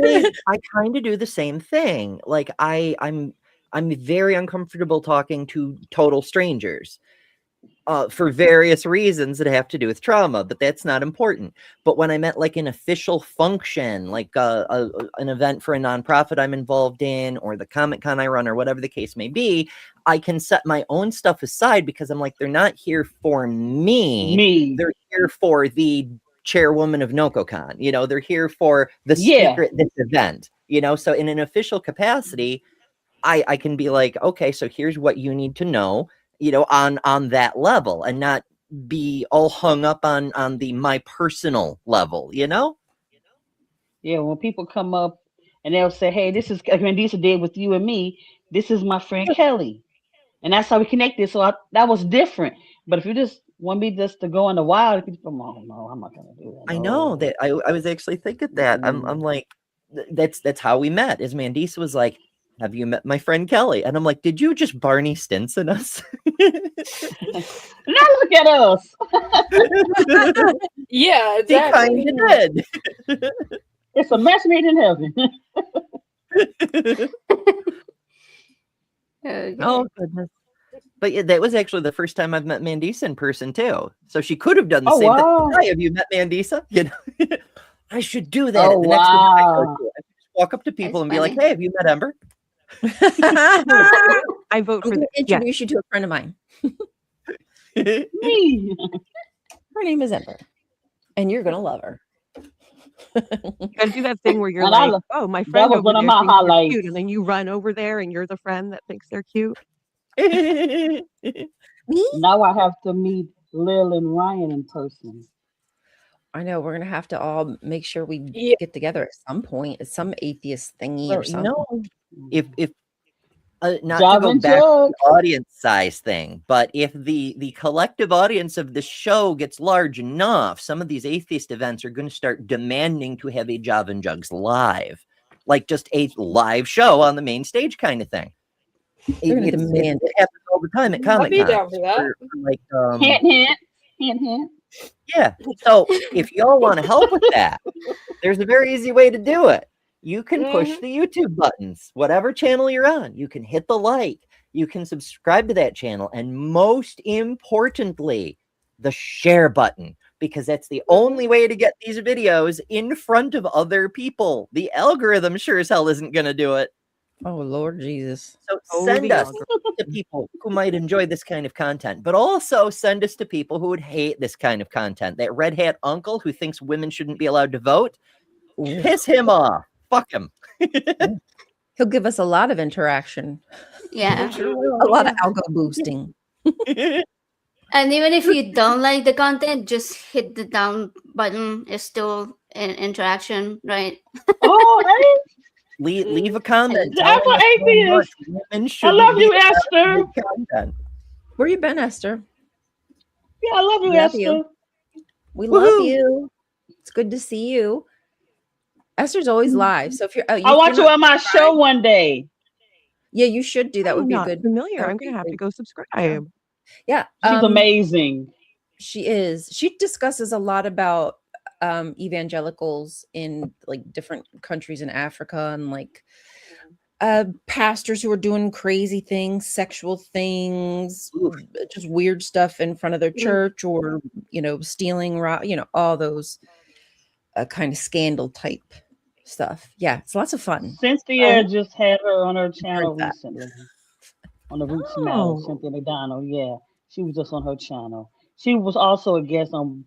ways, I kind of do the same thing. Like I'm very uncomfortable talking to total strangers. For various reasons that have to do with trauma, but that's not important. But when I'm at like an official function, like an event for a nonprofit I'm involved in, or the Comic Con I run, or whatever the case may be, I can set my own stuff aside, because I'm like, they're not here for me. They're here for the chairwoman of NocoCon. They're here for the speaker at this event. So in an official capacity, I can be like, okay, so here's what you need to know, on that level, and not be all hung up on my personal level, Yeah, when people come up and they'll say, "Hey, this is Mandisa did with you and me. This is my friend Kelly," and that's how we connected. So that was different. But if you just want me just to go in the wild, people, oh no, I'm not gonna do that. I know that I was actually thinking that. I'm like, that's how we met. Is Mandisa was like, have you met my friend Kelly? And I'm like, did you just Barney Stinson us? Now look at us. Yeah, He kind of did. It's a match made in heaven. Okay. Oh goodness. But yeah, that was actually the first time I've met Mandisa in person too. So she could have done the same thing. Hi, have you met Mandisa? You know, I should do that at the next event I go to. I just walk up to people and be like, "Hey, have you met Ember?" I vote I'm for going that. to introduce you to a friend of mine. Me. Her name is Ember, and you're going to love her. You gotta do that thing where you're And like, oh, my friend was over one of there my thinks they're highlights. cute, and then you run over there and you're the friend that thinks they're cute. Me? Now I have to meet Lil and Ryan in person. I know we're gonna have to all make sure we Yeah. get together at some point at some atheist thingy Well, or something. if not Java to go and back to Jugs. the audience size thing, but if the collective audience of the show gets large enough, some of these atheist events are going to start demanding to have a Java and Jugs live, like just a live show on the main stage kind of thing. They're gonna demand it happens all the time at Comic I'd be down Con. for that. Like, Hint, hint, hint, hint. yeah. So if y'all want to help with that, there's a very easy way to do it. You can push the YouTube buttons, whatever channel you're on. You can hit the like. You can subscribe to that channel. And most importantly, the share button, because that's the only way to get these videos in front of other people. The algorithm sure as hell isn't going to do it. Oh, Lord Jesus. So send us to people who might enjoy this kind of content, but also send us to people who would hate this kind of content. That red hat uncle who thinks women shouldn't be allowed to vote, piss him off. Fuck him. He'll give us a lot of interaction. Yeah. A lot of algo boosting. And even if you don't like the content, just hit the down button. It's still an interaction, right? Oh, hey. Leave a comment. I'm an atheist. I love you, Esther. Where you been, Esther? Yeah, I love you, Love Esther. you. We love you. It's good to see you. Esther's always live. So if you're, I want you on my show one day. Yeah, you should do that. I'm Would be not good. familiar. I'm gonna have to go subscribe. Yeah, she's amazing. She is. She discusses a lot about evangelicals in like different countries in Africa and like pastors who are doing crazy things, sexual things, just weird stuff in front of their church, or stealing, all those kind of scandal type stuff. Yeah, it's lots of fun. Cynthia just had her on her channel recently. On the Roots Matter, Cynthia McDonald. Yeah, she was just on her channel. She was also a guest on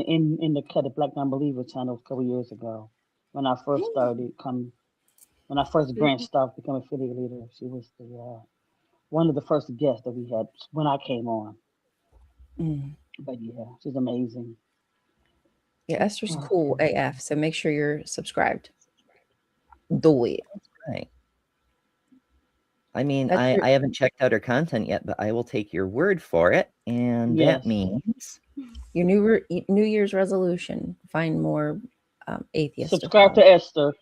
in the Cut the Black Non-Believer channel a couple years ago when I first started when I first branched off to become affiliate leader. She was the one of the first guests that we had when I came on. But yeah, she's amazing. Yeah, Esther's cool AF. So make sure you're subscribed. Do it. Right. I mean, I haven't checked out her content yet, but I will take your word for it. And that means your New Year's resolution: find more atheists. Subscribe to Esther.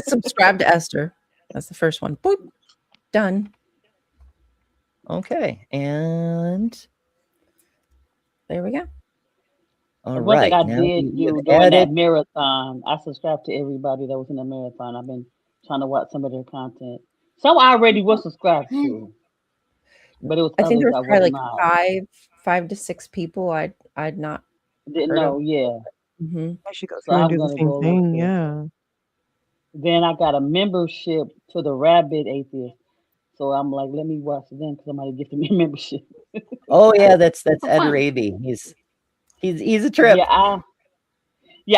Subscribe to Esther. That's the first one. Boop. Done. Okay, and there we go. All one right. thing I did do during that marathon, I subscribed to everybody that was in the marathon. I've been trying to watch some of their content. Some I already was subscribed to, but it was I think there others was probably not. like 5 to 6 people I'd not didn't know. Yeah, I should go through and do the same thing. Yeah. Then I got a membership to the Rabid Atheist, so I'm like, let me watch them because somebody gifted me a membership. Oh yeah, that's Ed Raby. He's a trip. Yeah,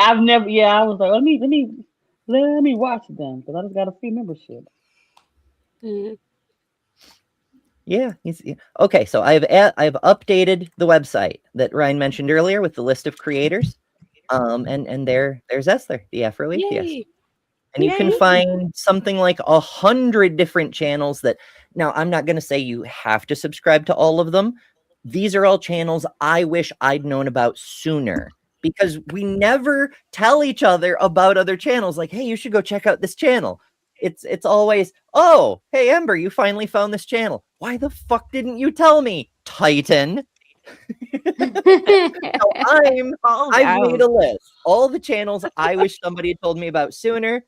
I've never. Yeah, I was like, let me watch them because I just got a free membership. Yeah, okay. So I've updated the website that Ryan mentioned earlier with the list of creators, and there's Esther, the Afro Atheist, and you can find something like 100 different channels. That now I'm not going to say you have to subscribe to all of them. These are all channels I wish I'd known about sooner, because we never tell each other about other channels. Like, hey, you should go check out this channel. It's always, oh, hey, Ember, you finally found this channel. Why the fuck didn't you tell me, Titan? So I've made a list. All the channels I wish somebody had told me about sooner.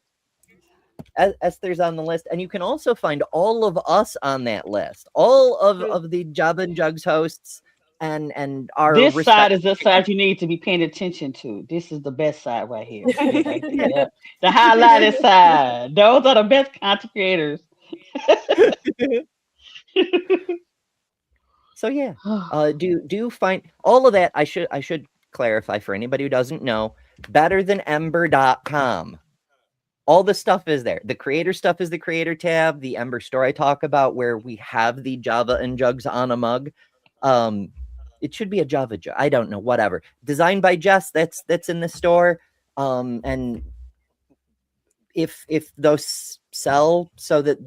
Esther's on the list, and you can also find all of us on that list. All of the Java and Jugs hosts and our this side is the side you need to be paying attention to. This is the best side right here. Yep. The highlighted side. Those are the best content creators. So yeah, do find all of that. I should clarify for anybody who doesn't know, betterthanember.com. All the stuff is there. The creator stuff is the creator tab. The Ember store I talk about, where we have the Java and Jugs on a mug. It should be a Java jug. I don't know, whatever. Designed by Jess. That's in the store. And if those sell so that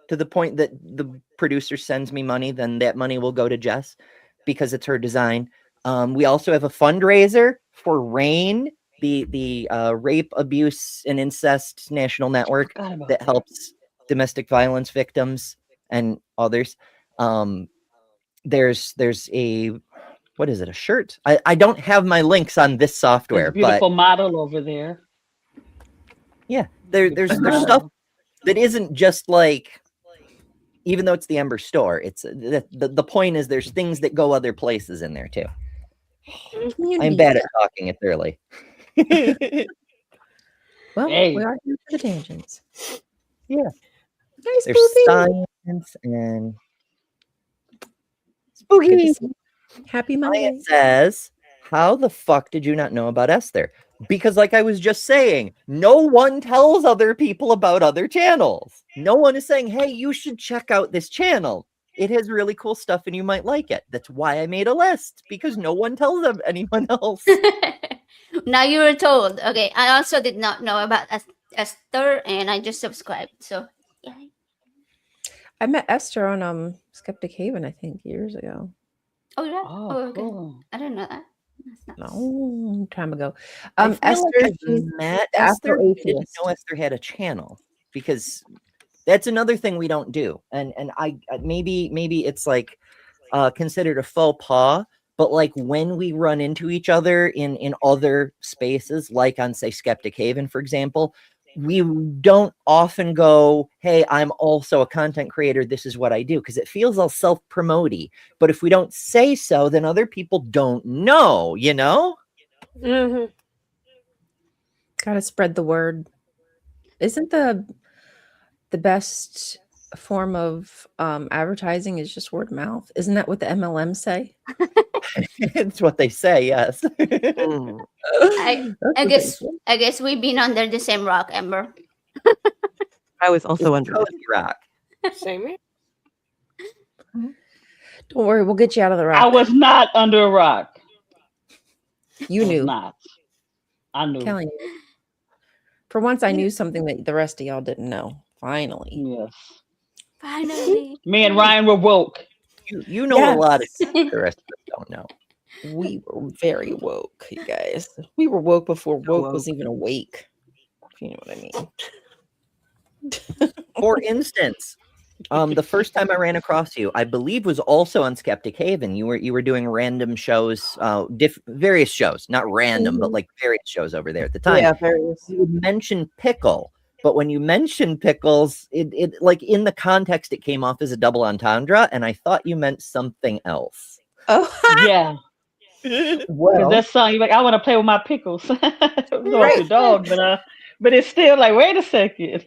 to the point that the producer sends me money, then that money will go to Jess because it's her design. We also have a fundraiser for RAIN, the Rape, Abuse, and Incest National Network that helps domestic violence victims and others. There's a, what is it, a shirt? I don't have my links on this software. There's a beautiful model over there. Yeah, there's stuff that isn't just like, even though it's the Ember store, it's the point is there's things that go other places in there too. I'm bad at talking. It's early. Well, hey. We are here for the tangents. Yeah. Nice. There's science and spooky. Happy Monday. It says, how the fuck did you not know about Esther? Because like I was just saying, no one tells other people about other channels. No one is saying, hey, you should check out this channel. It has really cool stuff and you might like it. That's why I made a list, because no one tells them anyone else. Now you were told. Okay, I also did not know about Esther, and I just subscribed. So yeah. I met Esther on Skeptic Haven, I think, years ago. Oh yeah. Oh, okay. cool. I didn't know that. That's nice. Long time ago. Esther, Like met Esther. I didn't know Esther had a channel, because that's another thing we don't do. And I maybe it's like considered a faux pas, but like when we run into each other in other spaces, like on say Skeptic Haven, for example, we don't often go, hey, I'm also a content creator, this is what I do, because it feels all self-promoty. But if we don't say so, then other people don't know, you know? Mm-hmm. Gotta spread the word. Isn't the best form of advertising is just word of mouth? Isn't that what the MLMs say? It's what they say, yes. I guess we've been under the same rock, Ember. I was also under the rock. Same here. Don't worry, we'll get you out of the rock. I was not under a rock. You knew. Not. I knew. Kelly knew. For once, I knew something that the rest of y'all didn't know. Finally. Yes. Finally. Me and Ryan were woke. You know a lot of things the rest of us don't know. We were very woke, you guys. We were woke before woke was even awake. If you know what I mean. For instance, the first time I ran across you, I believe, was also on Skeptic Haven. You were doing random shows, various shows, not random, but like various shows over there at the time. Yeah, various. You would mention pickle, but when you mentioned pickles, it like in the context, it came off as a double entendre, and I thought you meant something else. Oh, yeah. Well, that song, you're like, I want to play with my pickles. It was right. The dog, but it's still like, wait a second.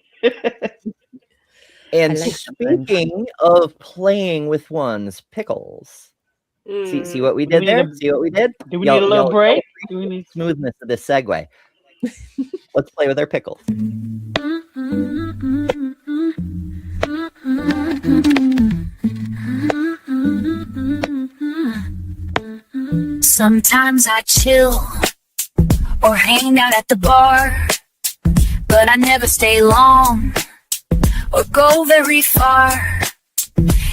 And speaking of playing with one's pickles, see what we did there? See what we did? Do we need a little break? Do we need smoothness of this segue? Let's play with our pickles. Sometimes I chill or hang out at the bar, but I never stay long or go very far.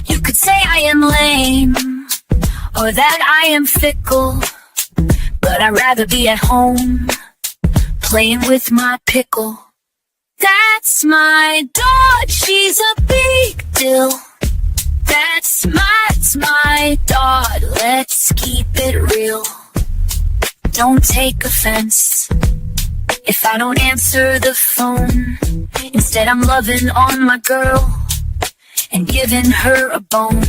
You could say I am lame or that I am fickle, but I'd rather be at home playing with my pickle. That's my dog, she's a big deal. That's my dog, let's keep it real. Don't take offense if I don't answer the phone. Instead, I'm loving on my girl and giving her a bone.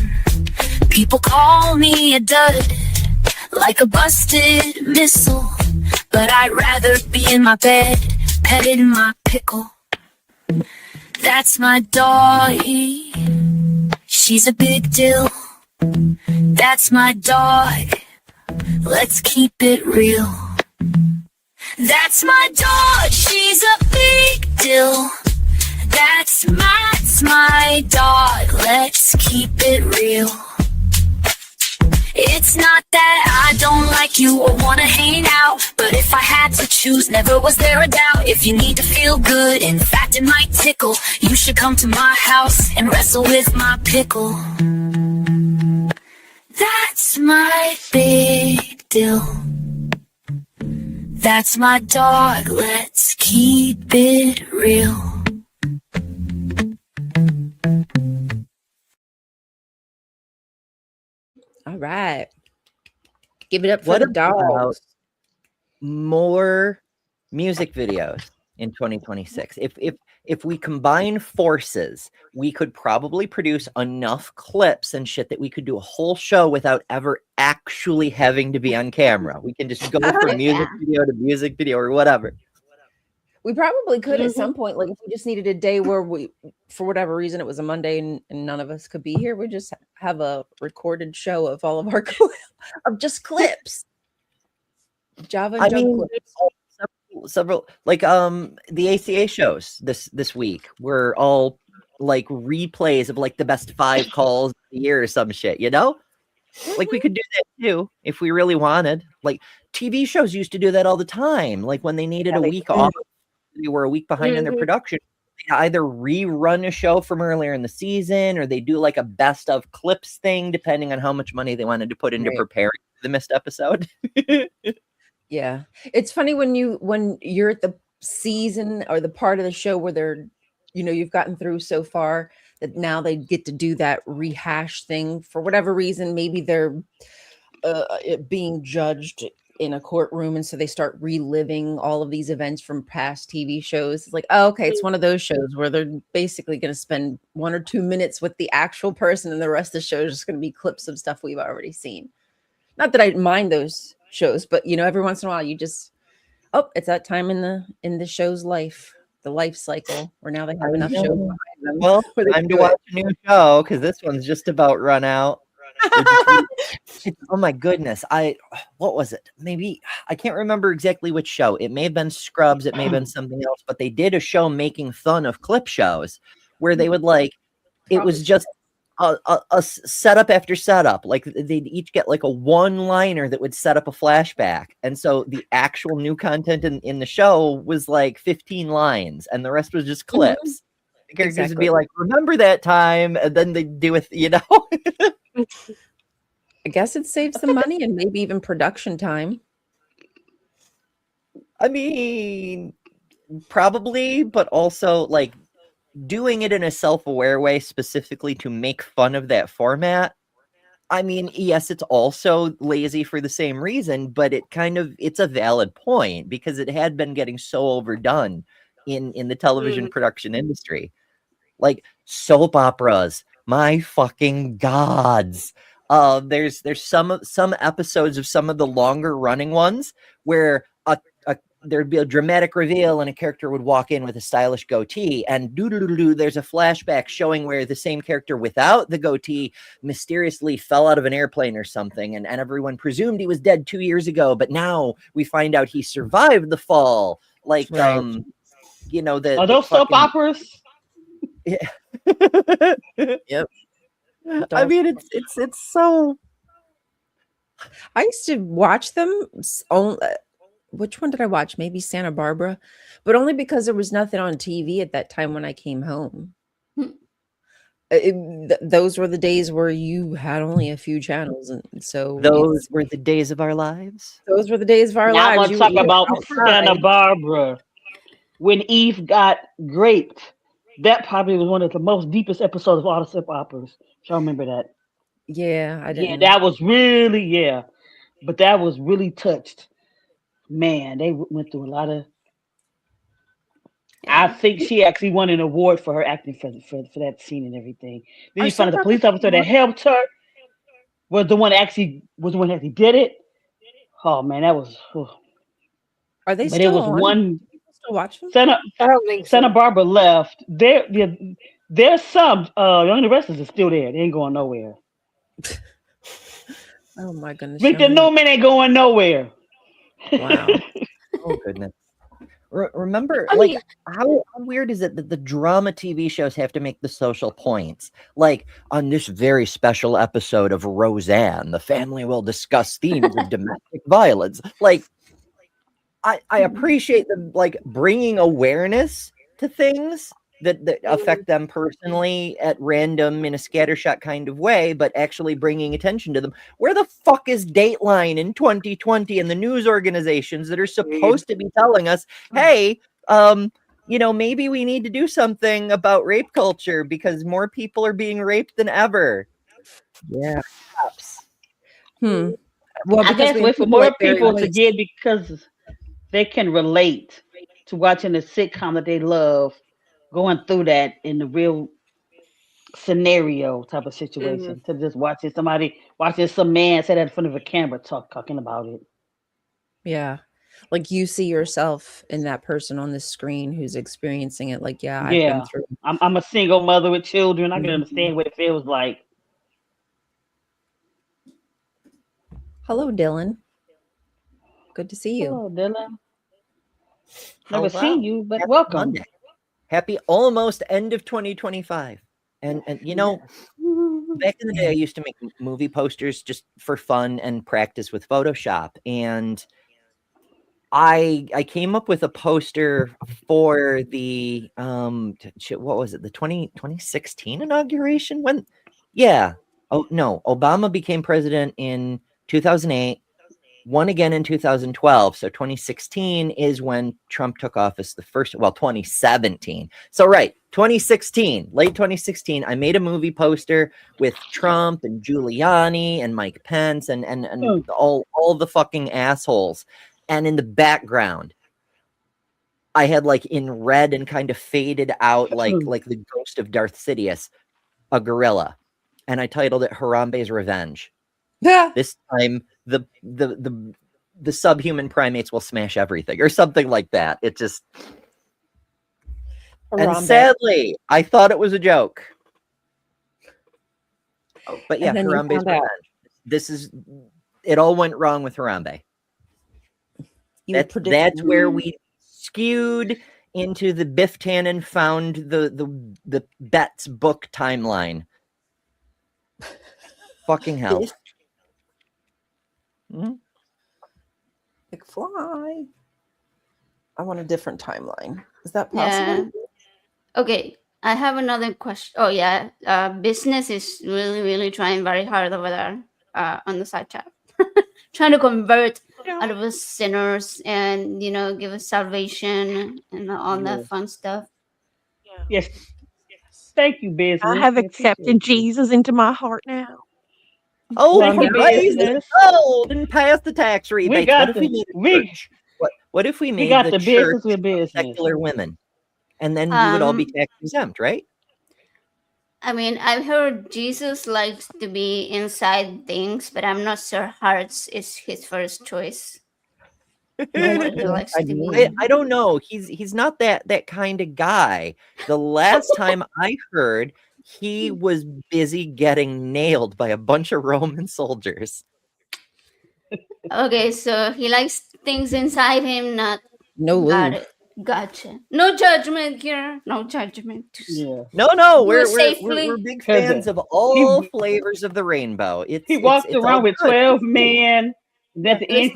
People call me a dud, like a busted missile, but I'd rather be in my bed, petting my pickle. That's my doggy, she's a big deal. That's my dog, let's keep it real. That's my dog, she's a big deal. That's my dog, let's keep it real. It's not that I don't like you or wanna hang out, but if I had to choose, never was there a doubt. If you need to feel good, in fact it might tickle, you should come to my house and wrestle with my pickle. That's my big deal. That's my dog, let's keep it real. All right. Give it up for What the about dogs. more music videos in 2026? If we combine forces, we could probably produce enough clips and shit that we could do a whole show without ever actually having to be on camera. We can just go from music video to music video or whatever. We probably could at some point, like if we just needed a day where we, for whatever reason, it was a Monday and none of us could be here, we just have a recorded show of all of our of just clips. Java Jug clips. Several like the ACA shows this week were all like replays of like the best 5 calls of the year or some shit, you know? Like we could do that too if we really wanted. Like TV shows used to do that all the time. Like when they needed a week off, they were a week behind in their production. They either rerun a show from earlier in the season or they do like a best of clips thing, depending on how much money they wanted to put into preparing the missed episode. Yeah. It's funny when you're at the season or the part of the show where they're, you've gotten through so far that now they get to do that rehash thing for whatever reason. Maybe they're being judged in a courtroom, and so they start reliving all of these events from past TV shows. It's like, oh, okay, it's one of those shows where they're basically going to spend 1 or 2 minutes with the actual person, and the rest of the show is just going to be clips of stuff we've already seen. Not that I mind those shows, but every once in a while you just, it's that time in the show's life, the life cycle, where now they have enough shows behind them. Well, time to watch a new show because this one's just about run out. Oh my goodness. What was it? Maybe I can't remember exactly which show. It may have been Scrubs, it may have been something else, but they did a show making fun of clip shows where they would it was just a setup after setup. Like they'd each get like a one-liner that would set up a flashback. And so the actual new content in the show was like 15 lines and the rest was just clips. The characters would be like, remember that time? And then they'd do it, I guess it saves some money and maybe even production time. I mean, probably, but also like doing it in a self-aware way specifically to make fun of that format. I mean, yes, it's also lazy for the same reason, but it's a valid point because it had been getting so overdone in the television production industry. Like soap operas, my fucking gods. There's some episodes of some of the longer running ones where there'd be a dramatic reveal and a character would walk in with a stylish goatee and there's a flashback showing where the same character without the goatee mysteriously fell out of an airplane or something and everyone presumed he was dead 2 years ago, but now we find out he survived the fall. Like Are those soap operas? Yeah. Yep. I mean, it's so. I used to watch them. Which one did I watch? Maybe Santa Barbara, but only because there was nothing on TV at that time when I came home. Those were the days where you had only a few channels, and so those were the days of our lives. Those were the days of our now lives. I'm talking about Santa Barbara when Eve got raped. That probably was one of the most deepest episodes of all the soap operas. Y'all remember that? Yeah, I didn't. Yeah, that was really but that was really touched. Man, they went through a lot of. I think she actually won an award for her acting for that scene and everything. Then Are you find out the some police officer that helped her was the one that actually did it. Oh man, that was. Are they But it still was on? one People still watching? I don't think Santa so. Barbara left. There's some Young and the Restless is still there. They ain't going nowhere. Oh my goodness. Victor Newman ain't going nowhere. Wow. Oh goodness. Remember, I like, mean- how weird is it that the drama TV shows have to make the social points? Like, on this very special episode of Roseanne, the family will discuss themes of domestic violence. Like, I appreciate them, like, bringing awareness to things that affect them personally at random in a scattershot kind of way, but actually bringing attention to them. Where the fuck is Dateline in 2020 and the news organizations that are supposed to be telling us, hey, maybe we need to do something about rape culture because more people are being raped than ever? Yeah. Well, I guess wait for more people to get because they can relate to watching a sitcom that they love, going through that in the real scenario type of situation to just watching some man sit in front of a camera talking about it. Yeah. Like you see yourself in that person on the screen who's experiencing it. Like, I've been through. I'm a single mother with children. I can understand what it feels like. Hello, Dylan. Good to see you. Hello, Dylan. Never seen you, but Happy welcome. Monday. Happy almost end of 2025. And back in the day, I used to make movie posters just for fun and practice with Photoshop. And I came up with a poster for the what was it, the 2016 inauguration? Obama became president in 2008, won again in 2012. So 2016 is when Trump took office 2017. So right, 2016, late 2016, I made a movie poster with Trump and Giuliani and Mike Pence and all the fucking assholes. And in the background, I had, like, in red and kind of faded out like the ghost of Darth Sidious, a gorilla. And I titled it Harambe's Revenge. This time the subhuman primates will smash everything or something like that. It just And sadly, I thought it was a joke. But yeah, Harambe's Revenge. It all went wrong with Harambe. That's where we skewed into the Biff Tannen found the Betts book timeline. Fucking hell. McFly. I want a different timeline. Is that possible? Yeah. Okay. I have another question. Oh yeah. Business is really, really trying very hard over there on the side chat. Trying to convert out of us sinners and give us salvation and all that fun stuff. Yes. Thank you, business. I have accepted Jesus into my heart now. Oh, didn't pass the tax rebate. What if we made the church with secular women? And then we would all be tax exempt, right? I mean, I've heard Jesus likes to be inside things, but I'm not sure hearts is his first choice. I don't know. He's not that kind of guy. The last time I heard, he was busy getting nailed by a bunch of Roman soldiers. Okay, so he likes things inside him, not lube. Gotcha. No judgment here. No judgment. Yeah. No. We're big fans of all flavors of the rainbow. He walked around with 12 men. At the end,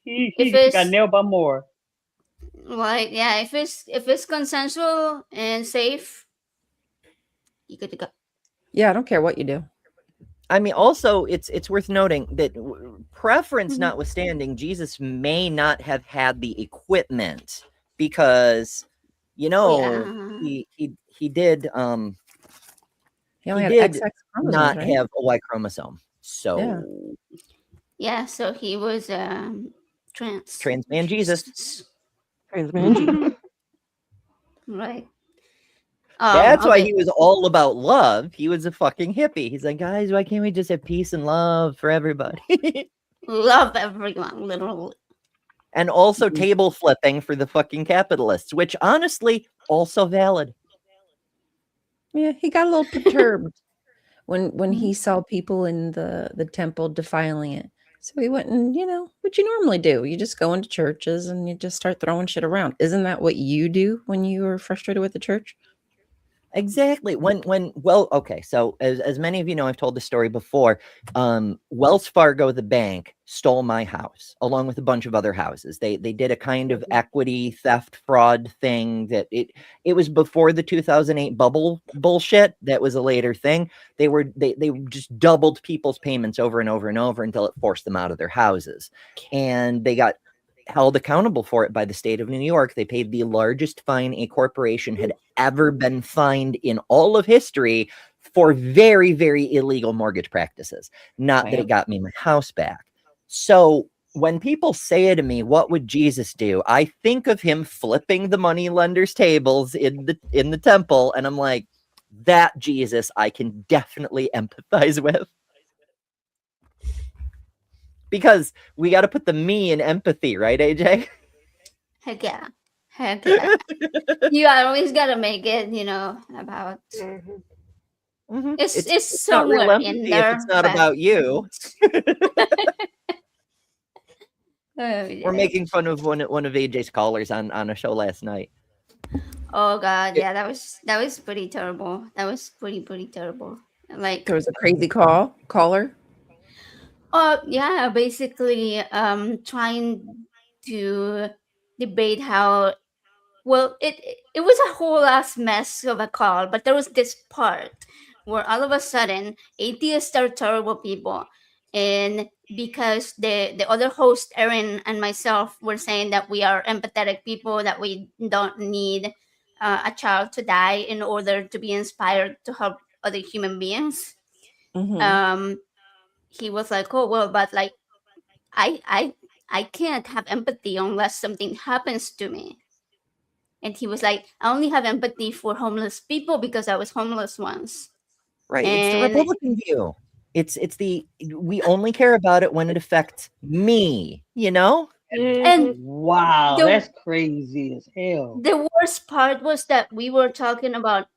he got nailed by more. Like, yeah, if it's consensual and safe, you good to go. Yeah, I don't care what you do. I mean, also, it's worth noting that preference notwithstanding, Jesus may not have had the equipment because, he did he only had XX chromosomes, not right? have a Y chromosome. So yeah, so he was trans man Jesus. Trans man Jesus. Right. That's why Okay. he was all about love. He was a fucking hippie. He's like, guys, why can't we just have peace and love for everybody? Love everyone, literally. And also table flipping for the fucking capitalists, which honestly, also valid. Yeah, he got a little perturbed when he saw people in the temple defiling it. So he went and, what you normally do. You just go into churches and you just start throwing shit around. Isn't that what you do when you are frustrated with the church? Exactly. Okay. So as many of you know, I've told the story before. Wells Fargo, the bank, stole my house along with a bunch of other houses. They did a kind of equity theft fraud thing that it was before the 2008 bubble bullshit. That was a later thing. They just doubled people's payments over and over and over until it forced them out of their houses, and they got held accountable for it by the state of New York. They paid the largest fine a corporation had ever been fined in all of history for very, very illegal mortgage practices. Not that it got me my house back. So when people say to me, what would Jesus do? I think of him flipping the money lenders' tables in the temple, and I'm like, that Jesus I can definitely empathize with. Because we got to put the me in empathy, right, AJ? Heck yeah. Heck yeah. You always gotta make it, about it's somewhere in there. If it's not about you. We're making fun of one of AJ's callers on a show last night. Oh god, yeah, that was pretty terrible. That was pretty terrible. Like there was a crazy caller. Yeah, basically trying to debate how well it was a whole ass mess of a call, but there was this part where all of a sudden atheists are terrible people, and because the other host Erin and myself were saying that we are empathetic people, that we don't need a child to die in order to be inspired to help other human beings. He was like, oh well, but like I can't have empathy unless something happens to me. And he was like, I only have empathy for homeless people because I was homeless once. Right. It's the Republican view. We only care about it when it affects me, And wow, that's crazy as hell. The worst part was that we were talking about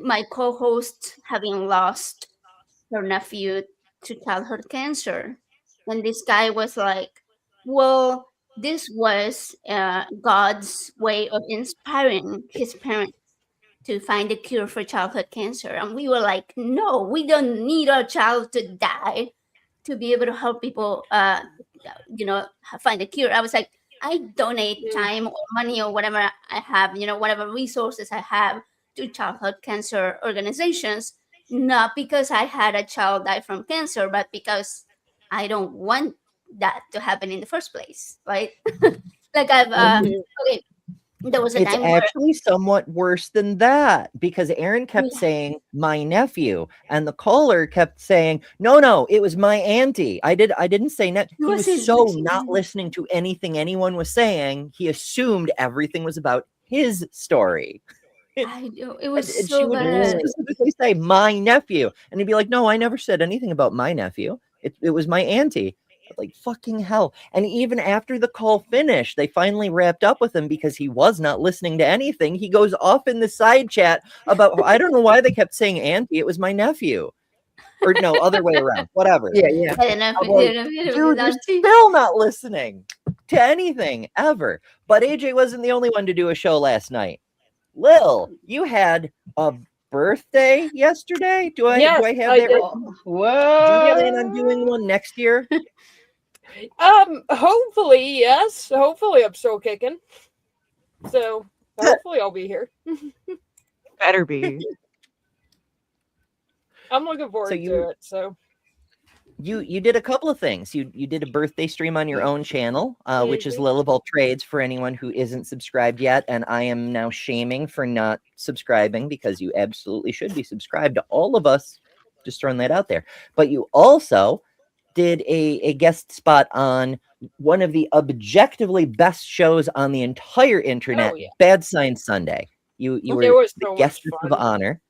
my co-host having lost her nephew to childhood cancer. And this guy was like, well, this was God's way of inspiring his parents to find a cure for childhood cancer. And we were like, no, we don't need our child to die to be able to help people, find a cure. I was like, I donate time or money or whatever I have, whatever resources I have to childhood cancer organizations, not because I had a child die from cancer, but because I don't want that to happen in the first place, right? Like okay, there was a it's time actually somewhat worse than that, because Erin kept saying my nephew, and the caller kept saying no, it was my auntie. I didn't say he was so not listening to anything anyone was saying. He assumed everything was about his story. I know, it was and so she would bad. specifically say my nephew, and he'd be like, no, I never said anything about my nephew. It was my auntie. Like, fucking hell. And even after the call finished, they finally wrapped up with him because he was not listening to anything. He goes off in the side chat about, I don't know why they kept saying auntie. It was my nephew. Or no, other way around. Whatever. Yeah. Dude, you're still not listening to anything ever. But AJ wasn't the only one to do a show last night. Lil, you had a birthday yesterday? Do I have that right? What? Do you plan on doing one next year? Hopefully, yes. Hopefully I'm still kicking. So hopefully I'll be here. Better be. I'm looking forward to it. So you did a couple of things. You did a birthday stream on your own channel, which is Lilibel Trades for anyone who isn't subscribed yet. And I am now shaming for not subscribing, because you absolutely should be subscribed to all of us. Just throwing that out there. But you also did a guest spot on one of the objectively best shows on the entire internet, Bad Science Sunday. You It were was the so much guest fun. of honor.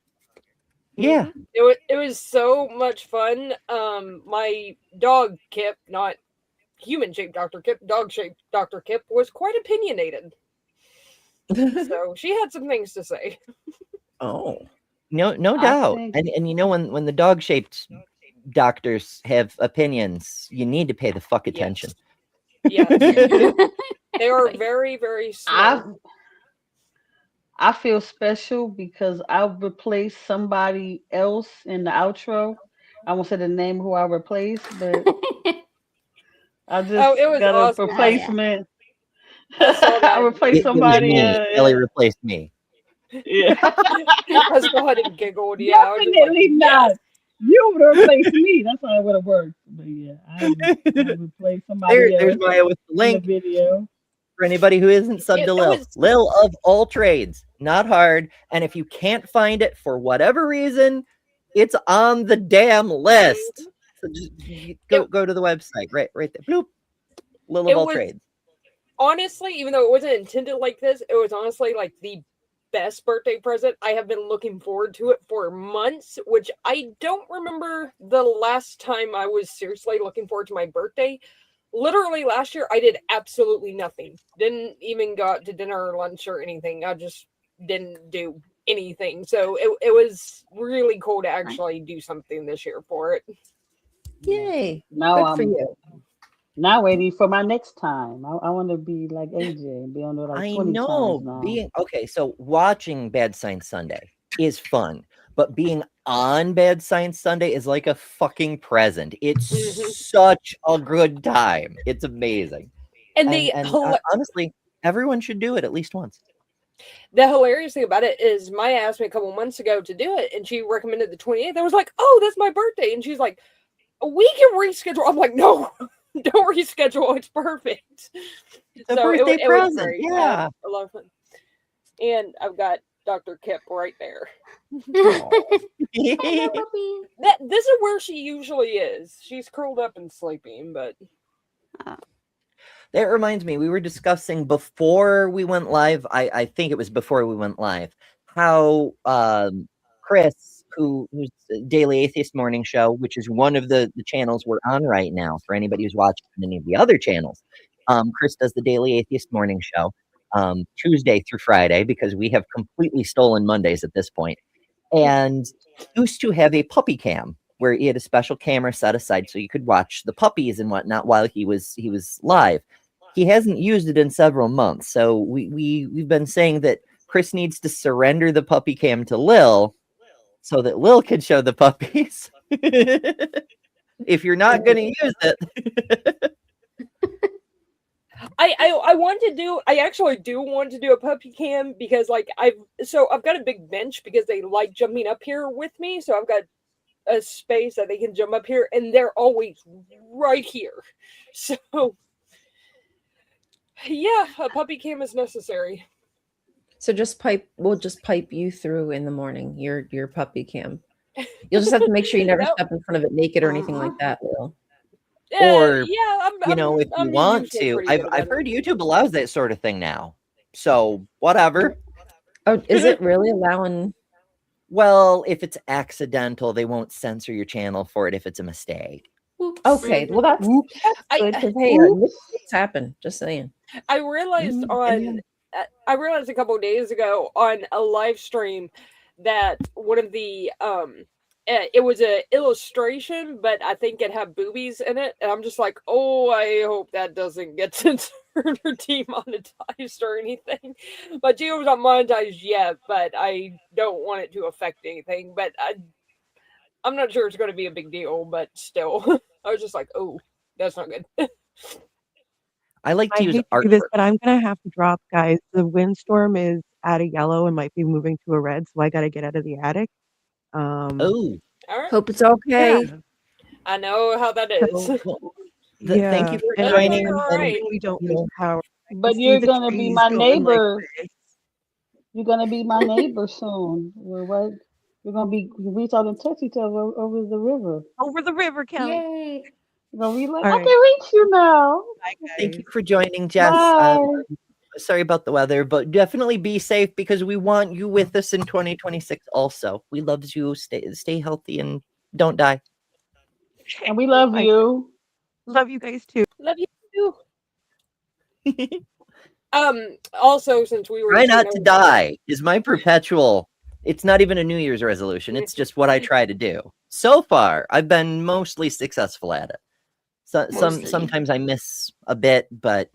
Yeah. It was so much fun. My dog Kip, not human shaped Dr. Kip, dog shaped Dr. Kip, was quite opinionated. So she had some things to say. Oh, no doubt. And you know, when the dog shaped doctors have opinions, you need to pay the fuck attention. Yes. They are very, very smart. I feel special because I replaced somebody else in the outro. I won't say the name who I replaced, but I just it was got awesome. a replacement. I saw that. I replaced It was somebody. me. Ellie replaced me. Yeah. I saw it and giggled. Yeah, I was just like, Definitely not. You would have replaced me. That's how it would have worked. But yeah, I replaced somebody There's else Maya with the in the link video. for anybody who isn't subbed to Lil. Lil of all trades, not hard. And if you can't find it for whatever reason, it's on the damn list. So just go to the website, right there. Bloop. Lil of all trades. Honestly, even though it wasn't intended like this, it was honestly like the best birthday present. I have been looking forward to it for months, which I don't remember the last time I was seriously looking forward to my birthday. Literally last year, I did absolutely nothing. Didn't even go out to dinner or lunch or anything. I just didn't do anything. So it was really cool to actually do something this year for it. Yay. Now Good for you. Now waiting for my next time. I want to be like AJ and be on there like 20 times now. Okay, so watching Bad Science Sunday is fun, but being on Bad Science Sunday is like a fucking present. It's such a good time. It's amazing. And honestly, everyone should do it at least once. The hilarious thing about it is Maya asked me a couple months ago to do it, and she recommended the 28th. I was like, oh, that's my birthday. And she's like, we can reschedule. I'm like, no. Don't reschedule. It's perfect. It's a birthday present. Was great. Yeah. A lot of fun. And I've got Dr. Kip right there. This is where she usually is. She's curled up and sleeping, but that reminds me, we were discussing before we went live. I think it was before we went live, how Chris, who's the Daily Atheist Morning Show, which is one of the channels we're on right now for anybody who's watching any of the other channels. Chris does the Daily Atheist Morning Show Tuesday through Friday, because we have completely stolen Mondays at this point. And he used to have a puppy cam where he had a special camera set aside so you could watch the puppies and whatnot while he was live. He hasn't used it in several months, so we've been saying that Chris needs to surrender the puppy cam to Lil, so that Lil can show the puppies. If you're not going to use it. I actually do want to do a puppy cam, because like I've got a big bench because they like jumping up here with me. So I've got a space that they can jump up here, and they're always right here. So yeah, a puppy cam is necessary. So we'll just pipe you through in the morning, your puppy cam. You'll just have to make sure you never step in front of it naked or anything like that, Will. Or if you want to, I've heard YouTube allows that sort of thing now. So whatever. Oh, is it really allowing? Well, if it's accidental, they won't censor your channel for it if it's a mistake. Okay, well that's good, because hey, it's happened. Just saying. I realized a couple of days ago on a live stream that one of the it was an illustration, but I think it had boobies in it, and I'm just like, oh, I hope that doesn't get censored or demonetized or anything. But Gio's not monetized yet, but I don't want it to affect anything. But I'm not sure it's going to be a big deal, but still, I was just like, oh, that's not good. I like to use art. This, but I'm gonna have to drop, guys. The windstorm is at a yellow and might be moving to a red, so I got to get out of the attic. Hope it's okay. Yeah. I know how that is. Thank you for joining. We don't lose power. But you're gonna be my neighbor. You're gonna be my neighbor soon. We're right. We're gonna reach out and touch each other over the river. Over the river, Kelly. Yay. We're gonna be like, I can reach you now. Thank you for joining, Jess. sorry about the weather, but definitely be safe because we want you with us in 2026 also. We love you. Stay healthy and don't die. And we love you. Love you guys too. Love you too. Also, since we were Try not to die is my perpetual. It's not even a New Year's resolution. It's just what I try to do. So far, I've been mostly successful at it. Sometimes I miss a bit, but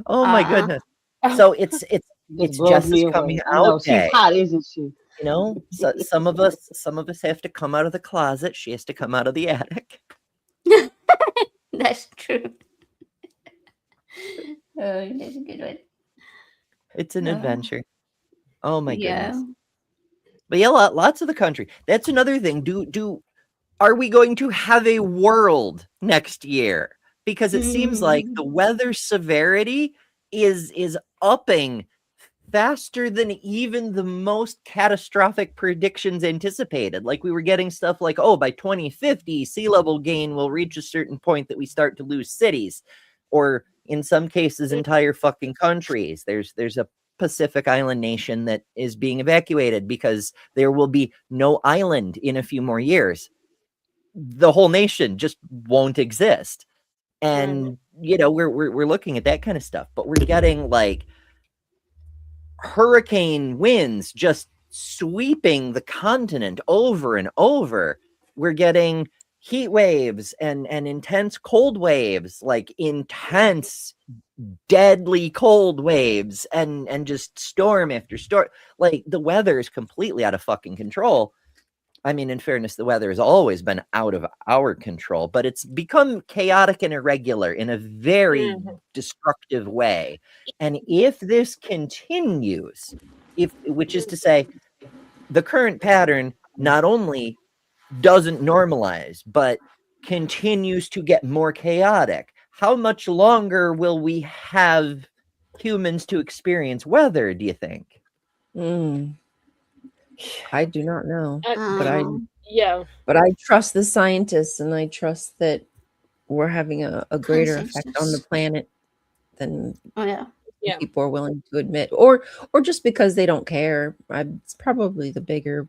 oh my goodness. So it's Jess's coming out day. She's hot, isn't she? You know, so some of us have to come out of the closet. She has to come out of the attic. That's true. Oh, that's a good one. It's an adventure. Oh my goodness. But yeah, lots of the country. That's another thing. Are we going to have a world next year? Because it seems like the weather severity is upping faster than even the most catastrophic predictions anticipated. Like we were getting stuff like, oh, by 2050, sea level gain will reach a certain point that we start to lose cities, or in some cases, entire fucking countries. There's a Pacific island nation that is being evacuated because there will be no island in a few more years. The whole nation just won't exist. And you know, we're looking at that kind of stuff, but we're getting like hurricane winds just sweeping the continent over and over. We're getting heat waves and intense cold waves, like intense, deadly cold waves, and just storm after storm. Like the weather is completely out of fucking control. I mean, in fairness, the weather has always been out of our control, but it's become chaotic and irregular in a very destructive way. And if this continues, which is to say, the current pattern not only doesn't normalize, but continues to get more chaotic, how much longer will we have humans to experience weather, do you think? I do not know, but but I trust the scientists, and I trust that we're having a greater effect on the planet than people are willing to admit, or just because they don't care. It's probably the bigger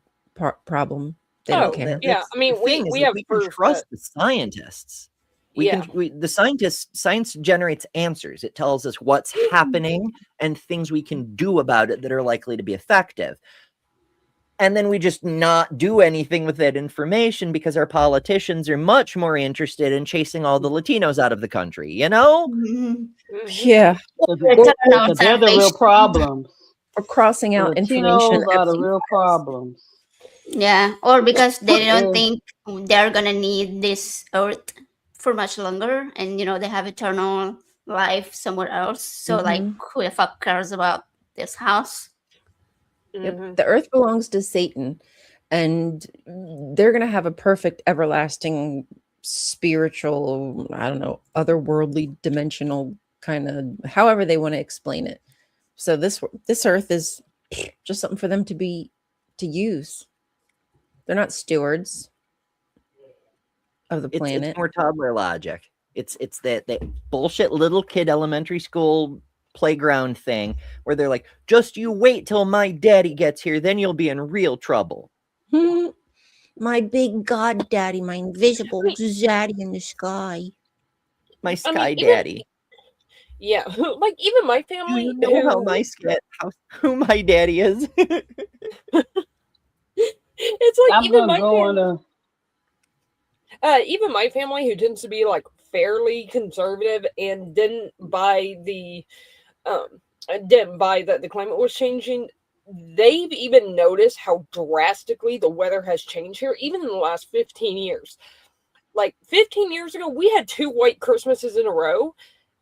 problem. They don't care. Yeah, I mean, we have we can trust the scientists. Science generates answers. It tells us what's happening and things we can do about it that are likely to be effective. And then we just not do anything with that information because our politicians are much more interested in chasing all the Latinos out of the country, you know? Yeah. They're the real problems. Or crossing out information. Latinos are the real problems. Yeah, or because they don't think they're gonna need this earth for much longer, and you know they have eternal life somewhere else. So like, who the fuck cares about this house? Yep. The earth belongs to Satan, and they're going to have a perfect, everlasting, spiritual, I don't know, otherworldly, dimensional kind of, however they want to explain it. So this earth is just something for them to use. They're not stewards of the planet. It's more toddler logic. It's that bullshit little kid elementary school playground thing where they're like, just you wait till my daddy gets here, then you'll be in real trouble. My big god daddy, my invisible daddy in the sky, my sky daddy. Yeah, like even my family. Do you know who my daddy is? It's like even my family, who tends to be like fairly conservative and didn't buy the climate was changing. They've even noticed how drastically the weather has changed here, even in the last 15 years. Like 15 years ago, we had 2 white Christmases in a row.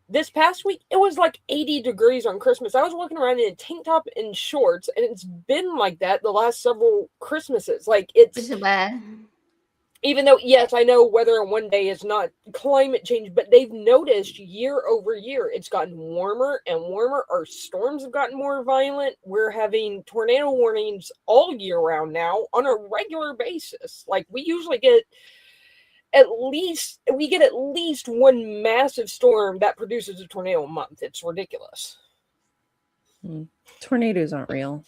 This past week, it was like 80 degrees on Christmas. I was walking around in a tank top and shorts, and it's been like that the last several Christmases. Like it's bad. Even though, yes, I know weather in one day is not climate change, but they've noticed year over year, it's gotten warmer and warmer. Our storms have gotten more violent. We're having tornado warnings all year round now on a regular basis. Like we usually get we get at least one massive storm that produces a tornado a month. It's ridiculous. Tornadoes aren't real.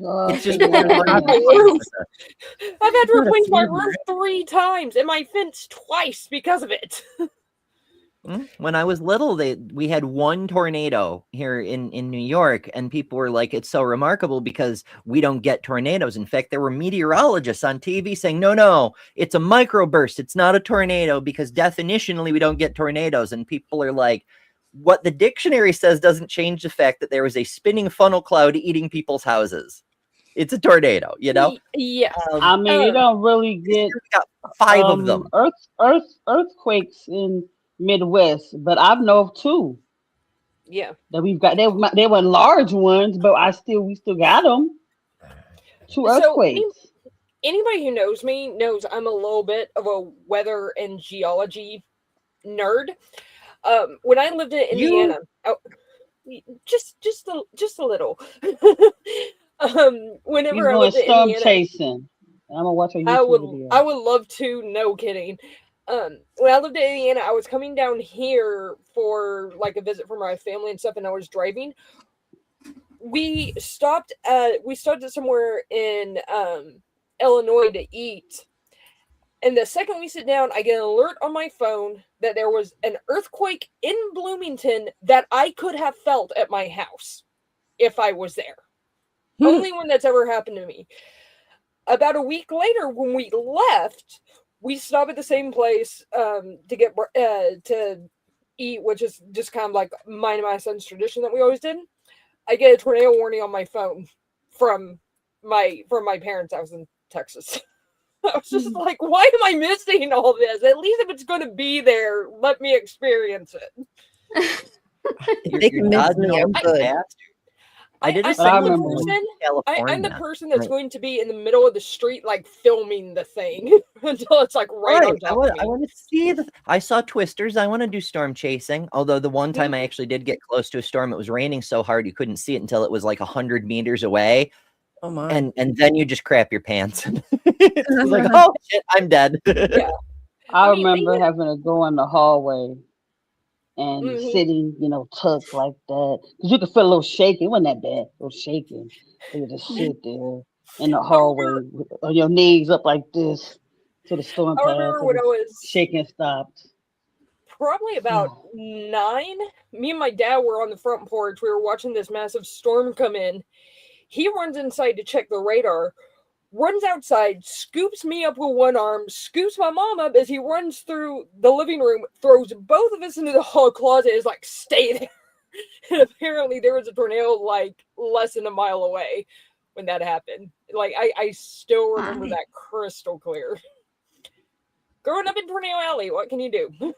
It's just I've had to replace my roof 3 times and my fence twice because of it. When I was little, we had one tornado here in New York, and people were like, it's so remarkable because we don't get tornadoes. In fact, there were meteorologists on TV saying, no, it's a microburst. It's not a tornado because definitionally we don't get tornadoes. And people are like, what the dictionary says doesn't change the fact that there was a spinning funnel cloud eating people's houses. It's a tornado, you know? Yeah. I mean, you don't really get got 5 of them. Earthquakes in Midwest, but I've known of 2. Yeah. That we've got. They were large ones, but we still got them. 2 earthquakes. So, anybody who knows me knows I'm a little bit of a weather and geology nerd. When I lived in Indiana, just a little. Whenever I lived in storm Indiana, chasing. I'm gonna watch a YouTube video. I would love to. No kidding. When I lived in Indiana, I was coming down here for like a visit for my family and stuff, and I was driving. We stopped somewhere in Illinois to eat. And the second we sit down, I get an alert on my phone that there was an earthquake in Bloomington that I could have felt at my house if I was there. Only one that's ever happened to me. About a week later, when we left, we stopped at the same place to get to eat, which is just kind of like mine and my son's tradition that we always did. I get a tornado warning on my phone from my parents' house in Texas. I was just like, why am I missing all this? At least if it's going to be there, let me experience it. They can miss me. I'm good. I'm the person that's going to be in the middle of the street, like filming the thing until it's like right on top of me. I want to see I saw Twisters. I want to do storm chasing. Although the one time I actually did get close to a storm, it was raining so hard you couldn't see it until it was like 100 meters away. Oh my! And then you just crap your pants. It's like, oh shit, I'm dead. Yeah. I remember having to go in the hallway and sitting, tucked like that. Because you could feel a little shaking. It wasn't that bad. A little shaking. You just sit there in the hallway with your knees up like this till the storm passed. I remember when I was shaking stopped. Probably about 9. Me and my dad were on the front porch. We were watching this massive storm come in. He runs inside to check the radar, runs outside, scoops me up with one arm, scoops my mom up as he runs through the living room, throws both of us into the hall closet, is like, stay there. And apparently there was a tornado like less than a mile away when that happened. Like, I still remember that crystal clear. Growing up in Tornado Alley, what can you do?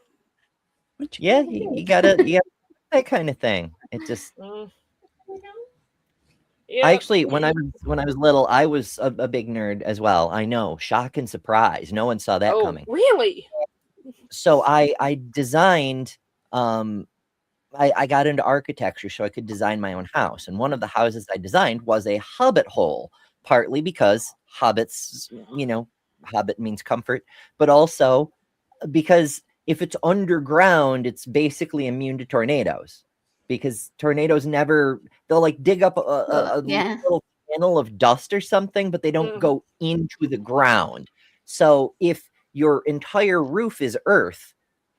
Yeah, you gotta that kind of thing. It just... Yeah. I actually, when I was little, I was a big nerd as well. I know, shock and surprise. No one saw that coming. Really? So I designed. I got into architecture so I could design my own house, and one of the houses I designed was a hobbit hole. Partly because hobbits, hobbit means comfort, but also because if it's underground, it's basically immune to tornadoes. Because tornadoes they'll like dig up a little channel of dust or something, but they don't go into the ground. So if your entire roof is earth,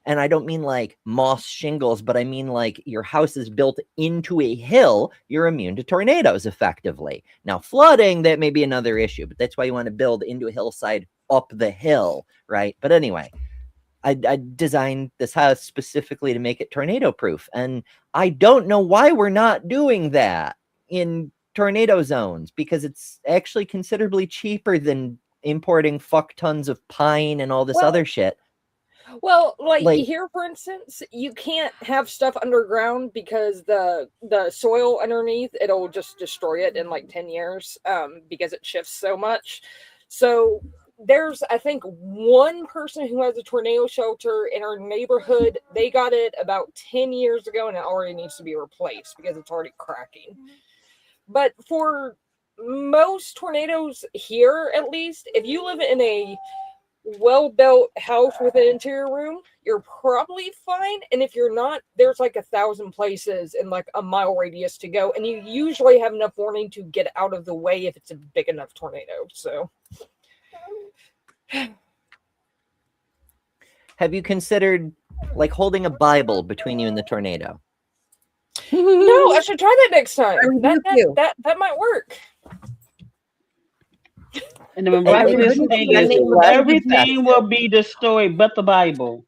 and I don't mean like moss shingles, but I mean like your house is built into a hill, you're immune to tornadoes effectively. Now flooding, that may be another issue, but that's why you want to build into a hillside up the hill, right? But anyway, I designed this house specifically to make it tornado proof. And I don't know why we're not doing that in tornado zones, because it's actually considerably cheaper than importing fuck tons of pine and all this other shit. Well, like here, for instance, you can't have stuff underground because the soil underneath, it'll just destroy it in like 10 years because it shifts so much. So there's, I think, one person who has a tornado shelter in our neighborhood. They got it about 10 years ago, and it already needs to be replaced because it's already cracking. But for most tornadoes here, at least, if you live in a well-built house with an interior room, you're probably fine. And if you're not, there's like 1,000 places in like a mile radius to go, and you usually have enough warning to get out of the way if it's a big enough tornado. So have you considered like holding a Bible between you and the tornado? No, I should try that next time. That might work. And the miraculous thing is, everything will be destroyed but the Bible.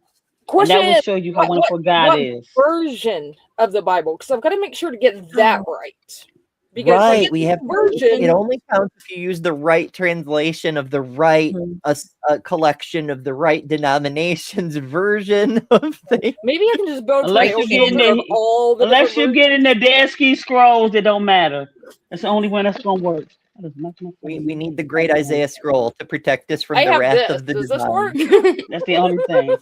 Question, and that will show you how wonderful God is. Version of the Bible, because I've got to make sure to get that right. Because right, we have version. It only counts if you use the right translation of the right a collection of the right denomination's version of things. Maybe I can just build unless you get in the Dead Sea Scrolls, it don't matter. That's the only one that's gonna work. We need the great Isaiah scroll to protect us from the wrath of the Does divine. this work? That's the only thing.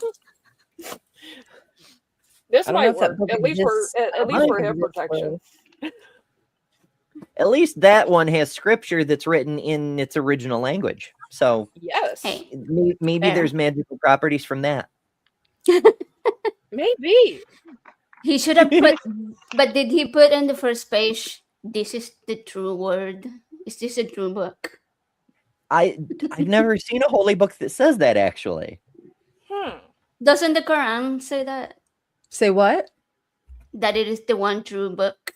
This might work, at least for hip protection. At least that one has scripture that's written in its original language. So yes, maybe there's magical properties from that. Maybe. He should have put, but did he put on the first page, this is the true word? Is this a true book? I've never seen a holy book that says that, actually. Doesn't the Quran say that? Say what? That it is the one true book.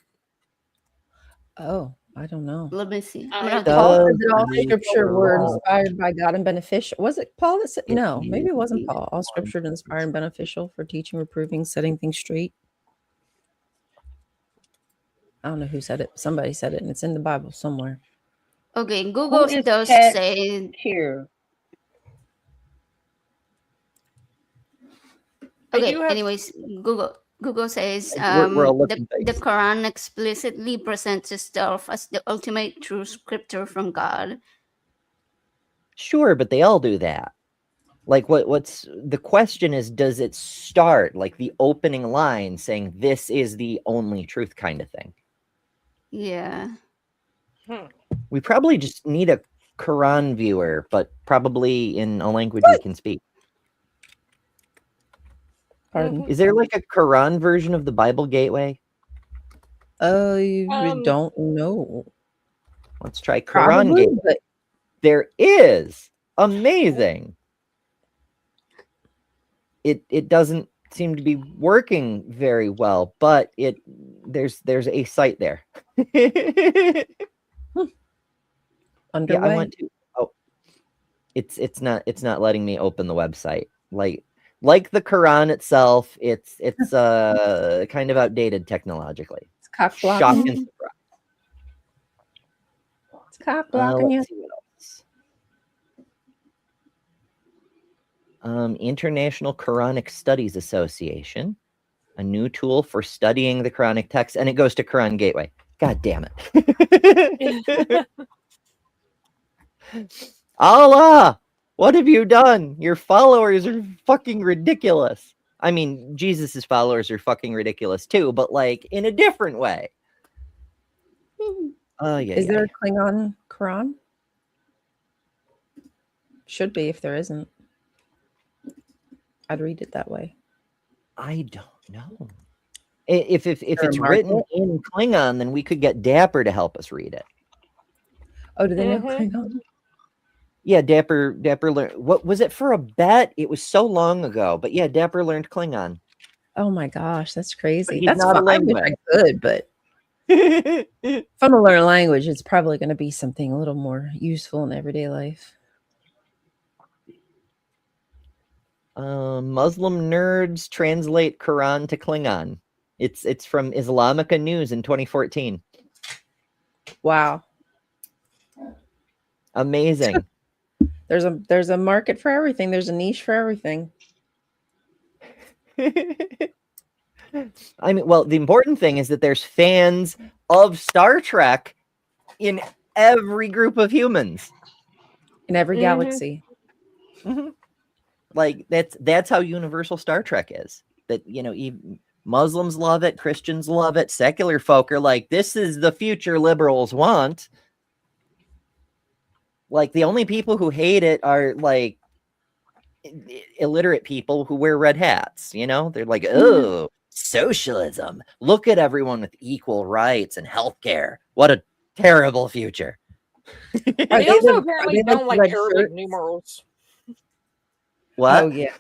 Oh, I don't know. Let me see. Paul said that all scripture were inspired by God and beneficial. Was it Paul that said? No, maybe it wasn't Paul. All scripture is inspired and beneficial for teaching, reproving, setting things straight. I don't know who said it. Somebody said it, and it's in the Bible somewhere. Okay, Google does say here. Okay, anyways, Google says the Quran explicitly presents itself as the ultimate true scripture from God. Sure, but they all do that. Like what's the question is, does it start like the opening line saying this is the only truth kind of thing? Yeah. We probably just need a Quran viewer, but probably in a language we can speak. Pardon? Is there like a Quran version of the Bible Gateway? I don't know. Let's try Quran Gateway. But... There is. Amazing. It doesn't seem to be working very well, but there's a site there. Underway? Yeah, I want to. Oh, it's not letting me open the website. Like the Quran itself, it's kind of outdated technologically. It's cock blocking. Shock and surprise. It's cock blocking you. International Quranic Studies Association, a new tool for studying the Quranic text, and it goes to Quran Gateway. God damn it. Allah, what have you done? Your followers are fucking ridiculous. I mean, Jesus's followers are fucking ridiculous too, but like in a different way. Is there a Klingon Quran? Should be if there isn't. I'd read it that way. I don't know. If it's written in Klingon, then we could get Dapper to help us read it. Oh, do they know Klingon? Yeah, Dapper learned. What was it for a bet? It was so long ago, but yeah, Dapper learned Klingon. Oh my gosh, that's crazy. That's not a language I could, but if I'm gonna learn a language, it's probably going to be something a little more useful in everyday life. Muslim nerds translate Quran to Klingon. It's from Islamica News in 2014. Wow. Amazing. There's a market for everything. There's a niche for everything. I mean, well, the important thing is that there's fans of Star Trek in every group of humans. In every galaxy. Mm-hmm. Like that's how universal Star Trek is. That, you know, even Muslims love it, Christians love it, secular folk are like, this is the future liberals want. Like the only people who hate it are like illiterate people who wear red hats. They're like, oh, socialism. Look at everyone with equal rights and healthcare. What a terrible future. They also apparently don't like Arabic numerals. What? Oh yeah.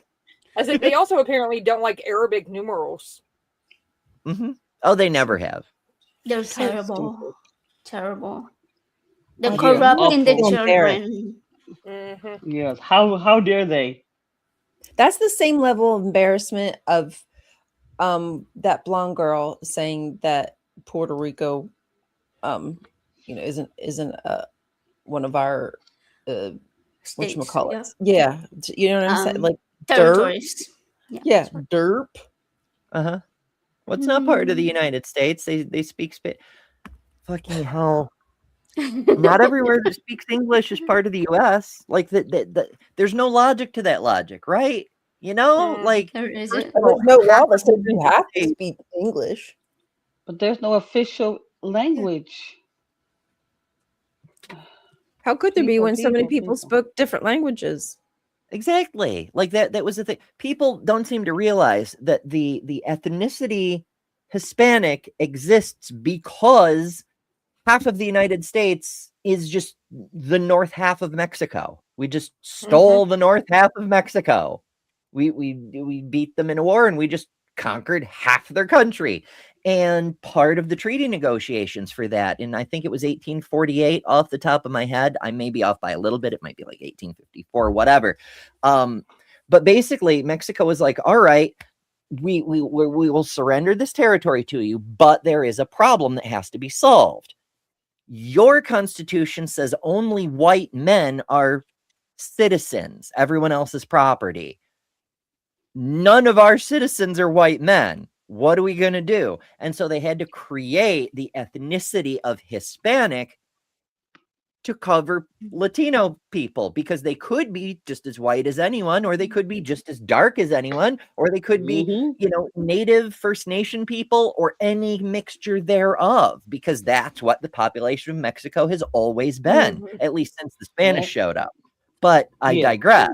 I said they also apparently don't like Arabic numerals. Oh, they never have. They're terrible. Terrible. They're Yeah, corrupting the awful. children. Yes. How dare they? That's the same level of embarrassment of that blonde girl saying that Puerto Rico isn't one of our whatchamacallit. Yeah. You know what I'm saying? Like territories. Yeah, derp. What's not part of the United States? They speak Spanish. Fucking hell. Not everywhere that speaks English is part of the U.S. Like there's no logic to that logic, right? Like there isn't. There's no law that says you have to speak English. But there's no official language. How could there be when so many people spoke different languages? Exactly. Like that was the thing. People don't seem to realize that the ethnicity Hispanic exists because half of the United States is just the north half of Mexico. We just stole the north half of Mexico. We beat them in a war and we just conquered half their country. And part of the treaty negotiations for that, and I think it was 1848 off the top of my head. I may be off by a little bit. It might be like 1854, whatever. But basically Mexico was like, all right, we will surrender this territory to you, but there is a problem that has to be solved. Your constitution says only white men are citizens. Everyone else is property. None of our citizens are white men. What are we going to do? And so they had to create the ethnicity of Hispanic to cover Latino people, because they could be just as white as anyone, or they could be just as dark as anyone, or they could be, native First Nation people, or any mixture thereof, because that's what the population of Mexico has always been, at least since the Spanish showed up. But I digress.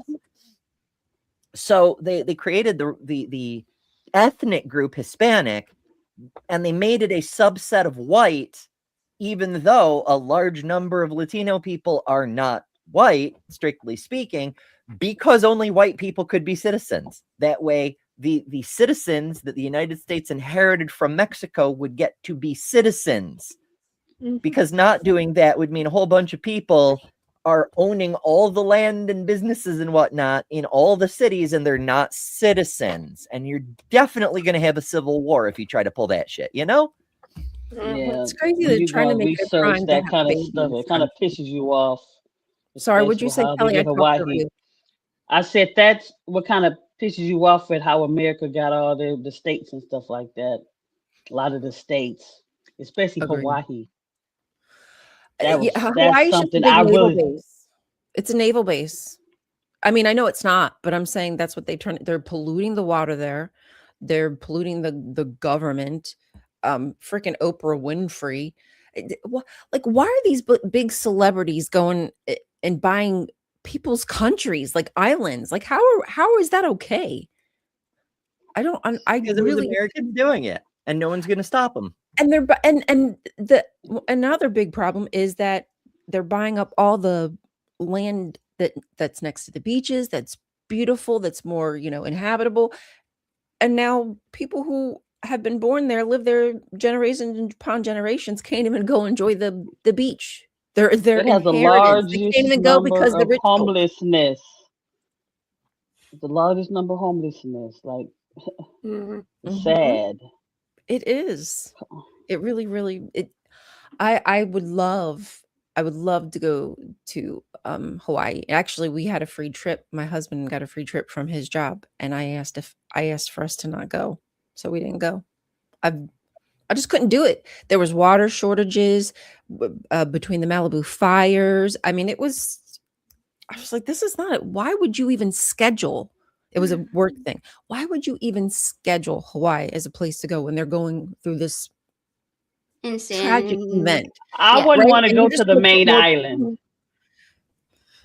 So they created the ethnic group Hispanic, and they made it a subset of white, even though a large number of Latino people are not white, strictly speaking, because only white people could be citizens. That way, the citizens that the United States inherited from Mexico would get to be citizens, because not doing that would mean a whole bunch of people are owning all the land and businesses and whatnot in all the cities, and they're not citizens. And you're definitely going to have a civil war if you try to pull that shit, Yeah, it's crazy they're trying to make research that kind of stuff. It kind of pisses you off. Sorry, would you say, Kelly? I said that's what kind of pisses you off at how America got all the states and stuff like that. A lot of the states, especially Hawaii. That's something I really. It's a naval base. I mean, I know it's not, but I'm saying that's what they're polluting the water there. They're polluting the government. Freaking Oprah Winfrey. Like, why are these big celebrities going and buying people's countries, like islands? Like, how is that okay? Because it was Americans doing it, and no one's going to stop them. And another big problem is that they're buying up all the land that's next to the beaches, that's beautiful, that's more inhabitable, and now people who have been born there, live there generations upon generations, can't even go enjoy the beach. They're it has the largest number of homelessness. The largest number of homelessness, like sad. It is. It really. I would love to go to Hawaii. Actually, we had a free trip. My husband got a free trip from his job, and I asked for us to not go. So we didn't go. I just couldn't do it. There was water shortages between the Malibu fires. I mean, I was like, this is not it. Why would you even schedule? It was a work thing. Why would you even schedule Hawaii as a place to go when they're going through this tragic event? I wouldn't want to go to the main island.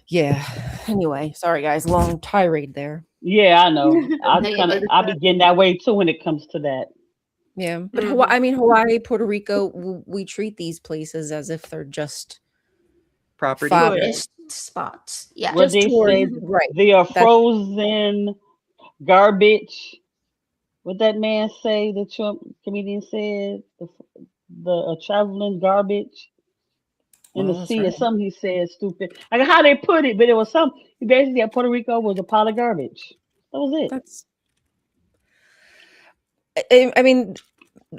Yeah. Anyway, sorry guys, long tirade there. Yeah, I know. No, I be getting that way too when it comes to that. Yeah, but Hawaii, Puerto Rico, we treat these places as if they're just Property. tourist spots. Yeah. Where just they say tours, right? they are That's frozen garbage. What that man say? The Trump comedian said the traveling garbage in the that's sea or right. something. He said stupid. Like how they put it, but it was something. He basically said Puerto Rico was a pile of garbage. That was it. That's. I mean,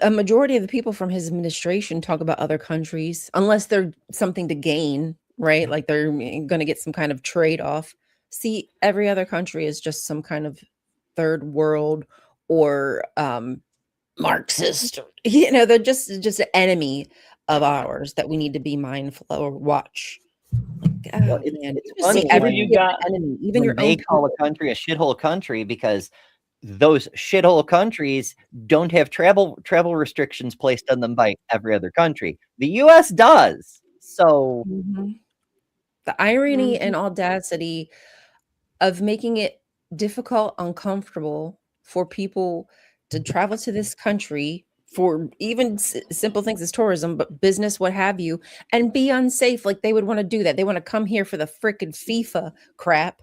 a majority of the people from his administration talk about other countries, unless they're something to gain, right? Like they're going to get some kind of trade off. See, every other country is just some kind of third world or Marxist. They're just an enemy of ours that we need to be mindful of or watch. Well, Oh, man. it's Just see funny everybody you as got- an enemy, even when your they own call a people. country a shithole country because those shithole countries don't have travel restrictions placed on them by every other country. The U.S. does. So Mhm. The irony and audacity of making it difficult, uncomfortable for people to travel to this country for even simple things as tourism, but business, what have you, and be unsafe. Like they would want to do that. They want to come here for the freaking FIFA crap,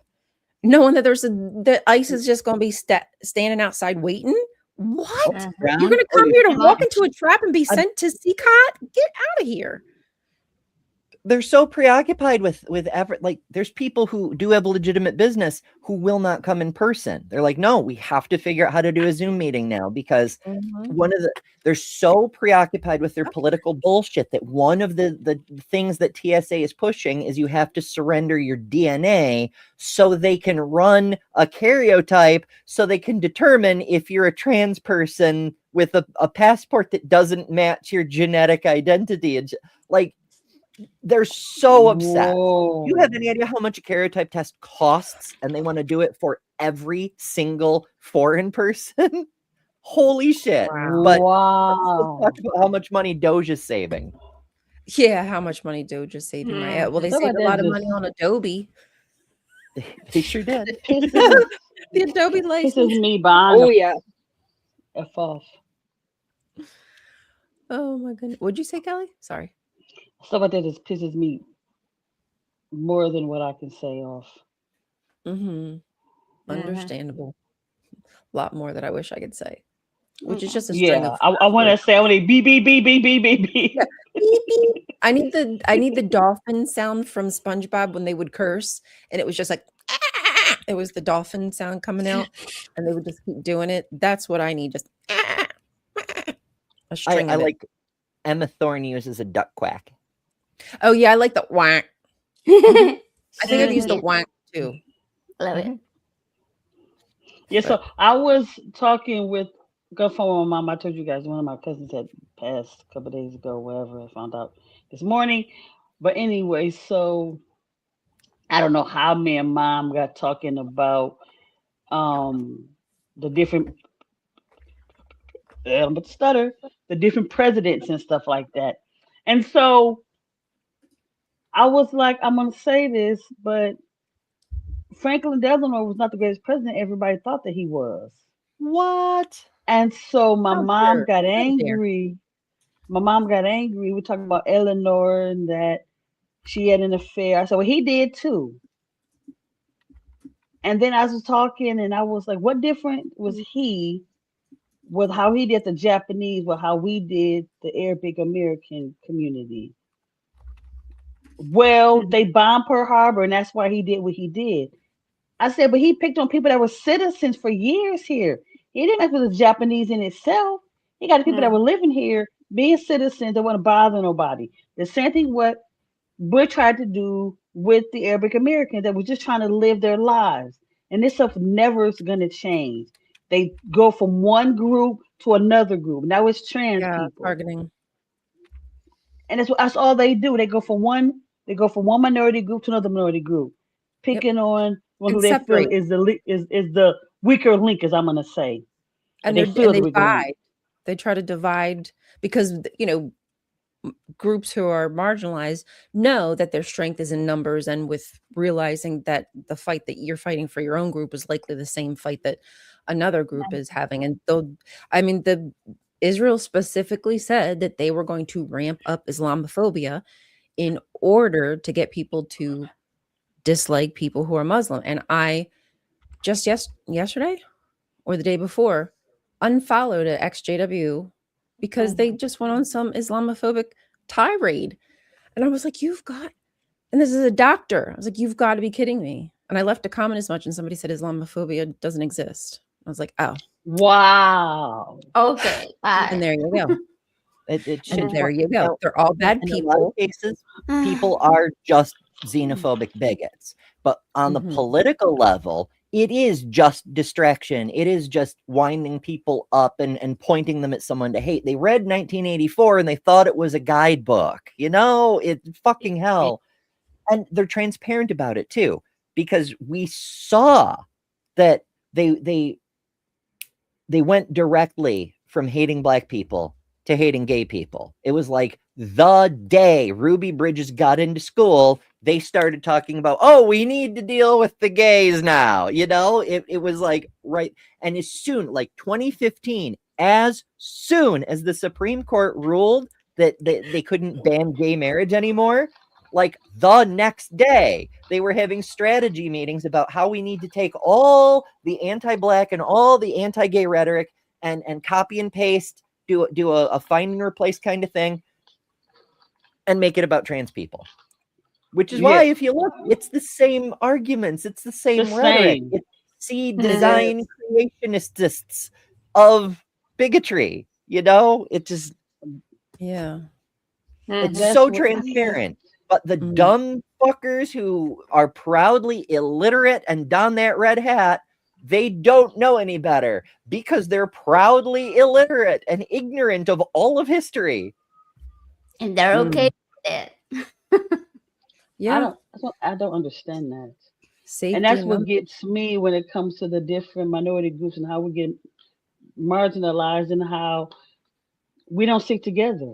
knowing that the ICE is just going to be standing outside waiting. What? You're going to come here to walk into a trap and be sent to CCOT? Get out of here. they're so preoccupied with like there's people who do have legitimate business who will not come in person. They're like, no, we have to figure out how to do a Zoom meeting now because they're so preoccupied with their political bullshit that one of the things that TSA is pushing is you have to surrender your DNA so they can run a karyotype so they can determine if you're a trans person with a passport that doesn't match your genetic identity. And like, they're so obsessed. Whoa. You have any idea how much a karyotype test costs? And they want to do it for every single foreign person? Holy shit. Wow. But wow. let's talk about how much money Doge is saving. Yeah, how much money Doge is saving? Well, they saved a lot of money on Adobe. They sure did. The Adobe license. This is me buying. Oh yeah. F off. Oh my goodness. What'd you say, Kelly? Sorry. Stuff like that just pisses me more than what I can say off. Understandable. A lot more that I wish I could say. Which is just a string of I want to say I want to beep beep beep beep beep beep beep. Yeah. Beep, beep. I need the dolphin sound from SpongeBob when they would curse, and it was just like it was the dolphin sound coming out, and they would just keep doing it. That's what I need. Just a string. I like Emma Thorne uses a duck quack. Oh yeah, I like the whack. I think I've used the whack too. Love it. Yeah, so I was talking with girlfriend with my mom. I told you guys one of my cousins had passed a couple days ago, whatever. I found out this morning. But anyway, so I don't know how me and mom got talking about the different the different presidents and stuff like that. And so I was like, I'm gonna say this, but Franklin Delano was not the greatest president everybody thought that he was. What? And so my Oh, mom sure. got angry. My mom got angry. We talking about Eleanor and that she had an affair. I said, well, he did too. And then I was talking and I was like, what different was he with how he did the Japanese with how we did the Arabic American community? Well, they bombed Pearl Harbor and that's why he did what he did. I said, but he picked on people that were citizens for years here. He didn't mess with the Japanese in itself. He got the people that were living here, being citizens that want to bother nobody. The same thing what Bush tried to do with the Arabic Americans that was just trying to live their lives. And this stuff never is going to change. They go from one group to another group. Now it's trans people. Targeting. And that's all they do. They go from one minority group to another minority group, picking on who they feel is the weaker link, as I'm gonna say. And they divide. They try to divide because groups who are marginalized know that their strength is in numbers, and with realizing that the fight that you're fighting for your own group is likely the same fight that another group is having. And though, I mean, the Israel specifically said that they were going to ramp up Islamophobia in order to get people to dislike people who are Muslim. And I just yesterday or the day before unfollowed an XJW because they just went on some Islamophobic tirade. And I was like, and this is a doctor. I was like, you've got to be kidding me. And I left a comment as much, and somebody said Islamophobia doesn't exist. I was like, oh. Wow. Okay. And there you go. It should. And there you go. They're all bad people. In a lot of cases, people are just xenophobic bigots. But on the political level, it is just distraction. It is just winding people up and pointing them at someone to hate. They read 1984 and they thought it was a guidebook. It's fucking hell. And they're transparent about it too, because we saw that they went directly from hating Black people to hating gay people. It was like the day Ruby Bridges got into school, they started talking about, oh, we need to deal with the gays now. It was like, right. And as soon, like 2015, as soon as the Supreme Court ruled that they couldn't ban gay marriage anymore, like the next day, they were having strategy meetings about how we need to take all the anti-Black and all the anti-gay rhetoric and copy and paste, do a find and replace kind of thing, and make it about trans people. Which is why, if you look, it's the same arguments, it's the same rhetoric. It's seed design creationists of bigotry. It just it's so transparent. But the dumb fuckers who are proudly illiterate and don that red hat, they don't know any better because they're proudly illiterate and ignorant of all of history. And they're okay with it. I don't understand that. Safety, and that's what gets me when it comes to the different minority groups and how we get marginalized and how we don't stick together.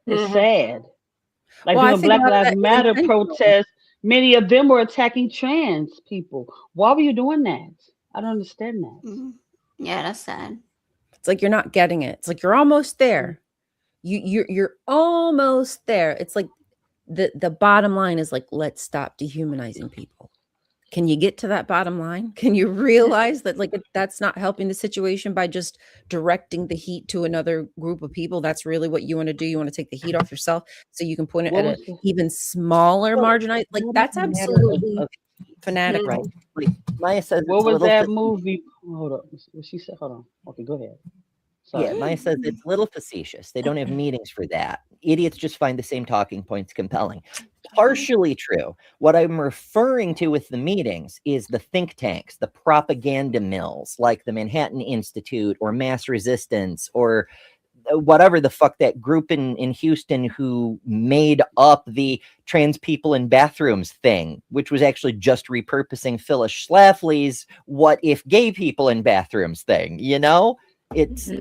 It's sad. Like during Black Lives Matter protests, many of them were attacking trans people. Why were you doing that? I don't understand that. Yeah, that's sad. It's like you're not getting it. It's like you're almost there. You're almost there. It's like the bottom line is like, let's stop dehumanizing people. Can you get to that bottom line? Can you realize that like that's not helping the situation by just directing the heat to another group of people? That's really what you want to do. You want to take the heat off yourself so you can point it at an even smaller marginalized. Like that's absolutely fanatical. Right. Like Maya says, what was that movie? Hold on. What she said? Hold on. Okay, go ahead. Sorry. Yeah, Maya says it's a little facetious. They don't have meetings for that. Idiots just find the same talking points compelling. Partially true. What I'm referring to with the meetings is the think tanks, the propaganda mills, like the Manhattan Institute or Mass Resistance or whatever the fuck that group in Houston who made up the trans people in bathrooms thing, which was actually just repurposing Phyllis Schlafly's "What if gay people in bathrooms" thing. It's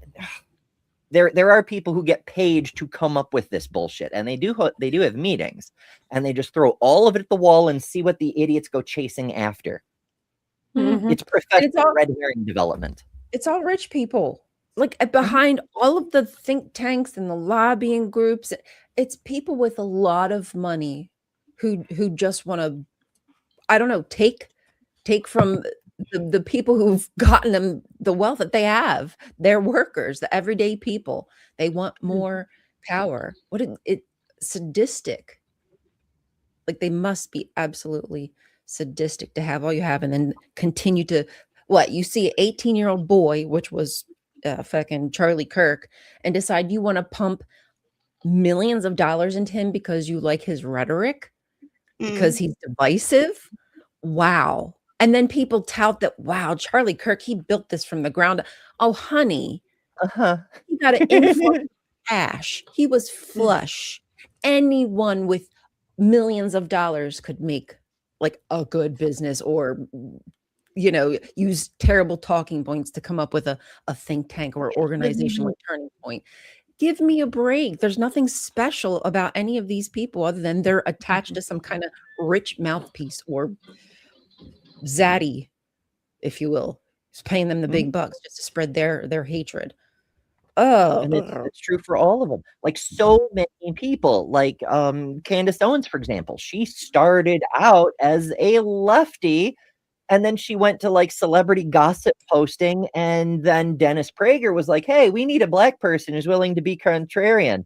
there are people who get paid to come up with this bullshit, and they do have meetings, and they just throw all of it at the wall and see what the idiots go chasing after. It's professional red herring development. It's all rich people. Like behind all of the think tanks and the lobbying groups, it's people with a lot of money who just want to, I don't know, take from the people who've gotten them the wealth that they have. They're workers, the everyday people. They want more power. It sadistic. Like they must be absolutely sadistic to have all you have and then continue to you see an 18-year-old boy, which was fucking Charlie Kirk, and decide you want to pump millions of dollars into him because you like his rhetoric, because he's divisive. Wow. And then people tout that, wow, Charlie Kirk, he built this from the ground up. Oh, honey. He got an influx of cash. He was flush. Anyone with millions of dollars could make like a good business or use terrible talking points to come up with a think tank or organization like Turning Point. give me a break. There's nothing special about any of these people other than they're attached to some kind of rich mouthpiece or zaddy, if you will. It's paying them the big bucks just to spread their hatred. Oh, and it's true for all of them. Like so many people, like Candace Owens, for example, she started out as a lefty, and then she went to like celebrity gossip posting, and then Dennis Prager was like, "Hey, we need a black person who's willing to be contrarian."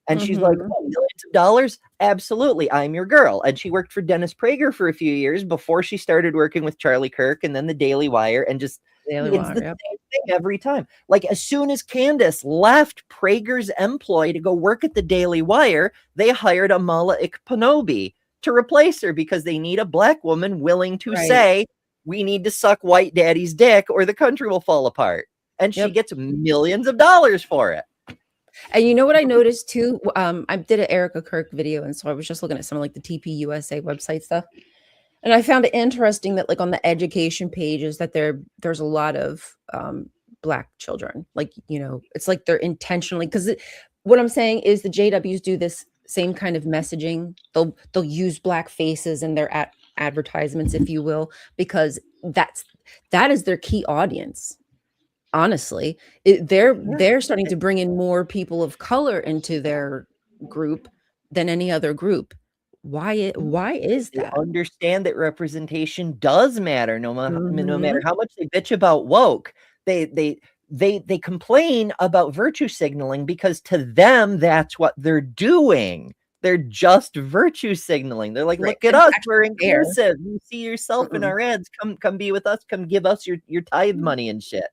And she's like, "Oh, millions of dollars? Absolutely, I'm your girl." And she worked for Dennis Prager for a few years before she started working with Charlie Kirk and then the Daily Wire, and just it's the same thing every time. Like as soon as Candace left Prager's employ to go work at the Daily Wire, they hired Amala Ikpanobi to replace her because they need a black woman willing to say, "We need to suck white daddy's dick or the country will fall apart." And she gets millions of dollars for it. And you know what I noticed too? I did an Erica Kirk video, and so I was just looking at some of like the TP USA website stuff. And I found it interesting that like on the education pages that there's a lot of black children. Like, you know, it's like they're intentionally, because what I'm saying is the JWs do this same kind of messaging. They'll use black faces in their advertisements, if you will, because that is their key audience. Honestly, they're starting to bring in more people of color into their group than any other group. Why is that? They understand that representation does matter, no matter how much they bitch about woke. They complain about virtue signaling because to them that's what they're doing. They're just virtue signaling. They're like, look at us, we're inclusive. You see yourself in our ads. Come be with us. Come give us your tithe money and shit.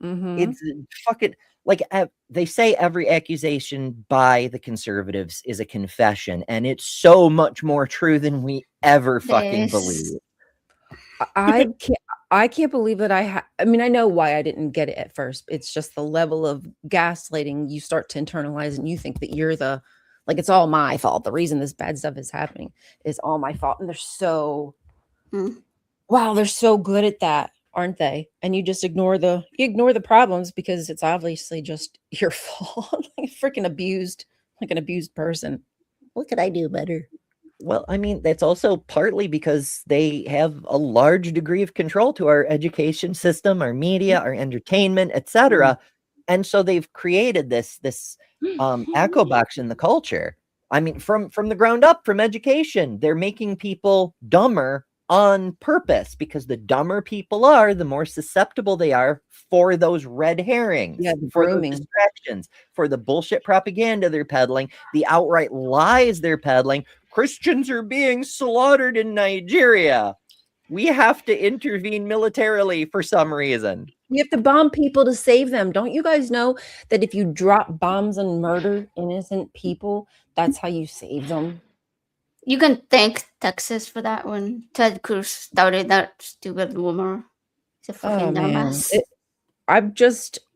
It's fucking like they say every accusation by the conservatives is a confession, and it's so much more true than we ever fucking believe. I can't believe that I mean, I know why I didn't get it at first. It's just the level of gaslighting you start to internalize, and you think that you're like it's all my fault. The reason this bad stuff is happening is all my fault, and they're so they're so good at that, aren't they? And you just ignore the problems because it's obviously just your fault. Like freaking abused, like an abused person. What could I do better? Well, I mean, that's also partly because they have a large degree of control to our education system, our media, our entertainment, etc. And so they've created this echo box in the culture. I mean, from the ground up, from education, they're making people dumber on purpose, because the dumber people are, the more susceptible they are for those red herrings, for those distractions, for the bullshit propaganda they're peddling, the outright lies they're peddling. Christians are being slaughtered in Nigeria. We have to intervene militarily for some reason. We have to bomb people to save them. Don't you guys know that if you drop bombs and murder innocent people, that's how you save them? You can thank Texas for that one. Ted Cruz started that stupid rumor. It's a fucking dumbass.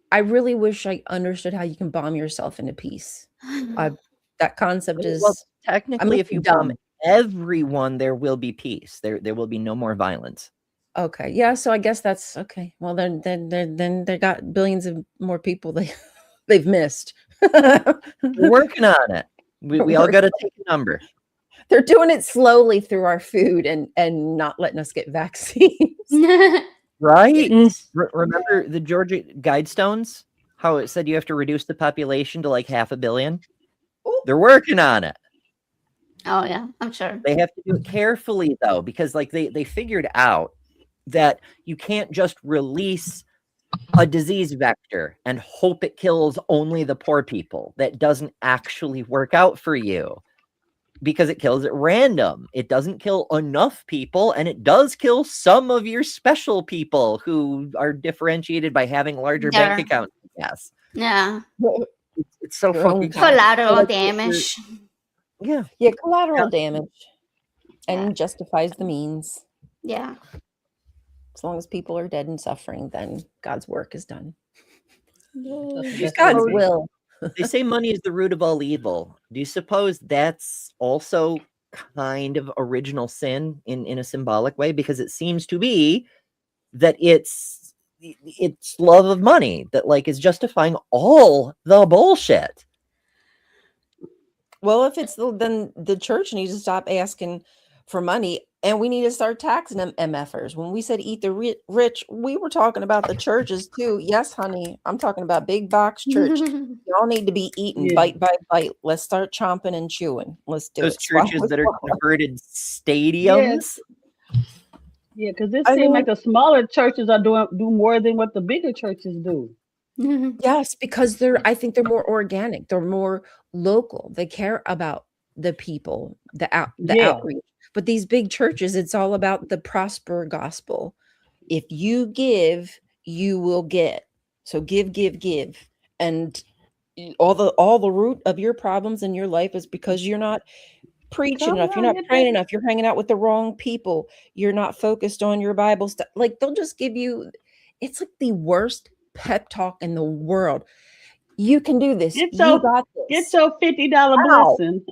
I really wish I understood how you can bomb yourself into peace. That concept is... Well, technically, if you bomb everyone, there will be peace. There will be no more violence. Okay. Yeah, so I guess that's okay. Well, then they got billions of more people they've missed. We're working on it. We all got to take a number. They're doing it slowly through our food and not letting us get vaccines. Right? Remember the Georgia Guidestones? How it said you have to reduce the population to like 500 million? They're working on it. Oh, yeah, I'm sure. They have to do it carefully, though, because like they figured out that you can't just release a disease vector and hope it kills only the poor people. That doesn't actually work out for you, because it kills at random. It doesn't kill enough people, and it does kill some of your special people who are differentiated by having larger bank accounts. Yes. Yeah. It's so fucking collateral damage. Yeah, collateral damage, and justifies the means. Yeah. As long as people are dead and suffering, then God's work is done. It's God's will. They say money is the root of all evil. Do you suppose that's also kind of original sin in a symbolic way? Because it seems to be that it's love of money that like is justifying all the bullshit. Well, if it's then the church needs to stop asking for money, and we need to start taxing them MFers. When we said eat the rich, we were talking about the churches too. Yes, honey, I'm talking about big box church. Y'all need to be eating bite by bite. Let's start chomping and chewing. Let's do Those it. churches that are converted stadiums. Yeah, because it seems like the smaller churches are do more than what the bigger churches do. Yes, because I think they're more organic. They're more local. They care about the people, the outreach. But these big churches, it's all about the prosper gospel. If you give, you will get. So give, give, give. And all the root of your problems in your life is because you're not preaching enough, you're not praying enough, you're hanging out with the wrong people, you're not focused on your Bible stuff. Like they'll just give you, it's like the worst pep talk in the world. You can do this. You got this. Get your $50 blessing.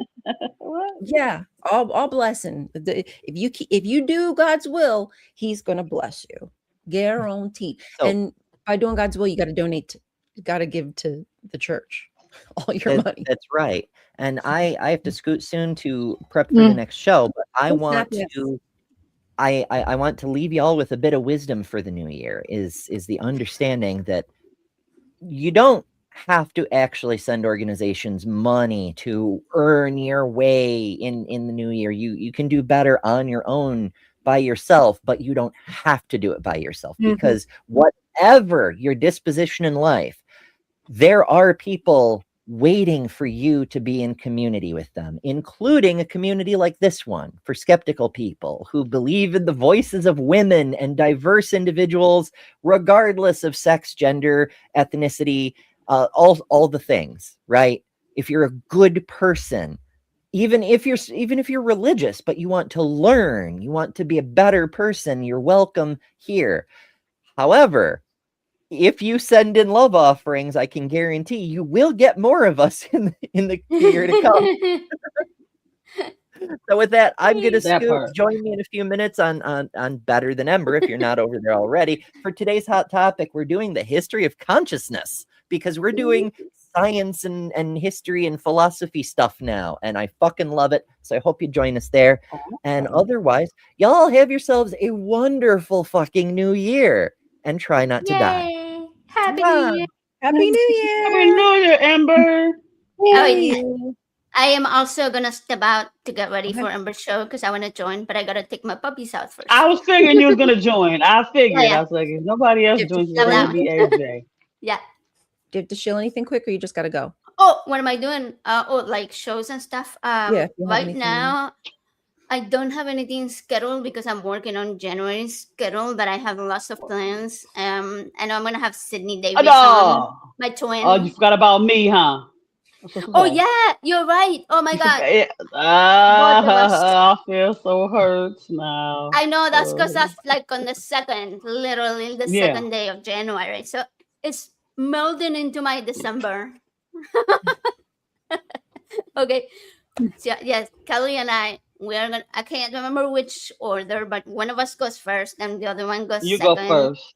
Yeah, all blessing. If you do God's will, He's gonna bless you, guaranteed. And by doing God's will, you got to donate. You got to give to the church all your money. That's right. And I have to scoot soon to prep for the next show, but I want to. I want to leave y'all with a bit of wisdom for the new year. Is the understanding that you don't have to actually send organizations money to earn your way in the new year. You can do better on your own by yourself, but you don't have to do it by yourself, because whatever your disposition in life, there are people waiting for you to be in community with them, including a community like this one for skeptical people who believe in the voices of women and diverse individuals, regardless of sex, gender, ethnicity, all the things, right? If you're a good person, even if you're religious, but you want to learn, you want to be a better person, you're welcome here. However, if you send in love offerings, I can guarantee you will get more of us in the year to come. So with that, I'm going to scoot. Join me in a few minutes on Better Than Ember, if you're not over there already. For today's hot topic, we're doing the history of consciousness, because we're doing science and history and philosophy stuff now, and I fucking love it. So I hope you join us there. And otherwise, y'all have yourselves a wonderful fucking new year. And try not to die. Happy New Year. Happy New Year. Happy New Year, Ember. I am also gonna step out to get ready for Ember's show because I want to join, but I gotta take my puppies out first. I was figuring you was gonna join. I figured. I was like, if nobody else joins, it's gonna be AJ. Yeah. Do you have to shill anything quick, or you just gotta go? Oh, what am I doing? Like shows and stuff. Right now, I don't have anything scheduled because I'm working on January's schedule, but I have lots of plans. And I'm gonna have Sydney Davis on, my twin. Oh, you forgot about me, huh? Oh yeah, you're right. Oh my God. I feel so hurt now. I know, that's because that's like on the second, literally the second day of January. So it's melding into my December. Okay. So yes, Kelly and I can't remember which order, but one of us goes first and the other one goes second. You go first.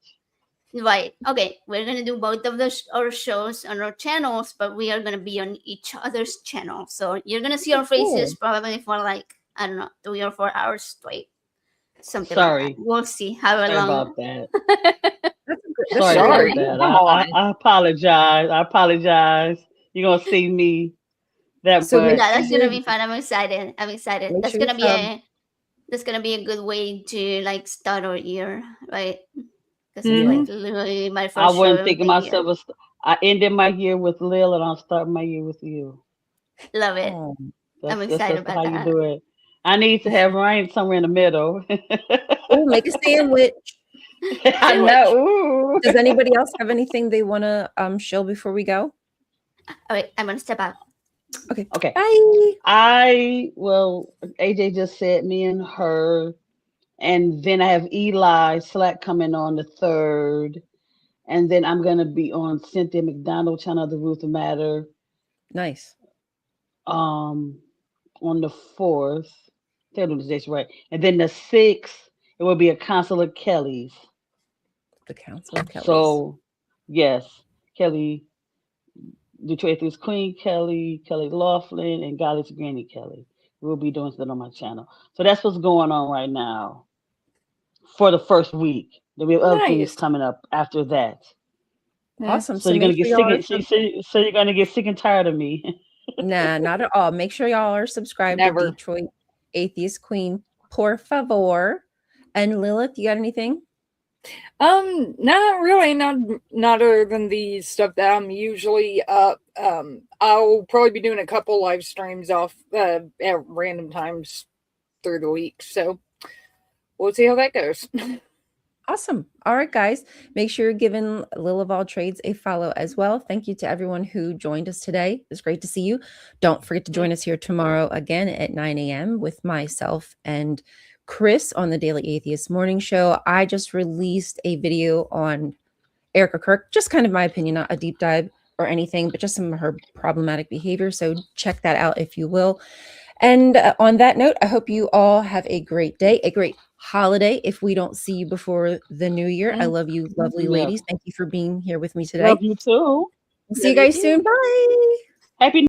Right. Okay. We're going to do both of our shows on our channels, but we are going to be on each other's channel. So you're going to see our faces probably for like, I don't know, 3 or 4 hours straight. Something like that. We'll see how long. About that. Sorry about that. I apologize. You're going to see me. That's gonna be fun. I'm excited. That's gonna be a good way to like start our year, right? Because it's like literally my first. I wasn't thinking myself. I ended my year with Lil, and I'll start my year with you. Love it. I'm excited about how that. You do it. I need to have Ryan somewhere in the middle. Oh, make a sandwich. I know. Ooh. Does anybody else have anything they want to shill before we go? All right, I'm gonna step out. Okay. Bye. AJ just said me and her, and then I have Eli Slack coming on the 3rd, and then I'm gonna be on Cynthia McDonald channel, The Ruth Matter. Nice. On the 4th, tell them the dates right, and then the 6th it will be a Council of Kelly's. The Council of Kelly's. So yes, Kelly. Detroit Atheist Queen Kelly, Kelly Laughlin, and Godless Granny Kelly. We'll be doing that on my channel. So that's what's going on right now for the first week. Then we have other things coming up after that. Awesome. So you're gonna get sick. So you're gonna get sick and tired of me. Nah, not at all. Make sure y'all are subscribed to Detroit Atheist Queen, por favor. And Lilith, you got anything? Not really. Not other than the stuff that I'm usually up. I'll probably be doing a couple live streams off at random times through the week. So we'll see how that goes. Awesome. All right, guys. Make sure you're giving Lil of All Trades a follow as well. Thank you to everyone who joined us today. It's great to see you. Don't forget to join us here tomorrow again at 9 a.m. with myself and Chris on the Daily Atheist Morning Show. I just released a video on Erica Kirk, just kind of my opinion, not a deep dive or anything, but just some of her problematic behavior. So check that out if you will. And on that note, I hope you all have a great day, a great holiday if we don't see you before the new year. I love you, lovely ladies. Thank you for being here with me today. Love you too. See you guys soon. Bye. Happy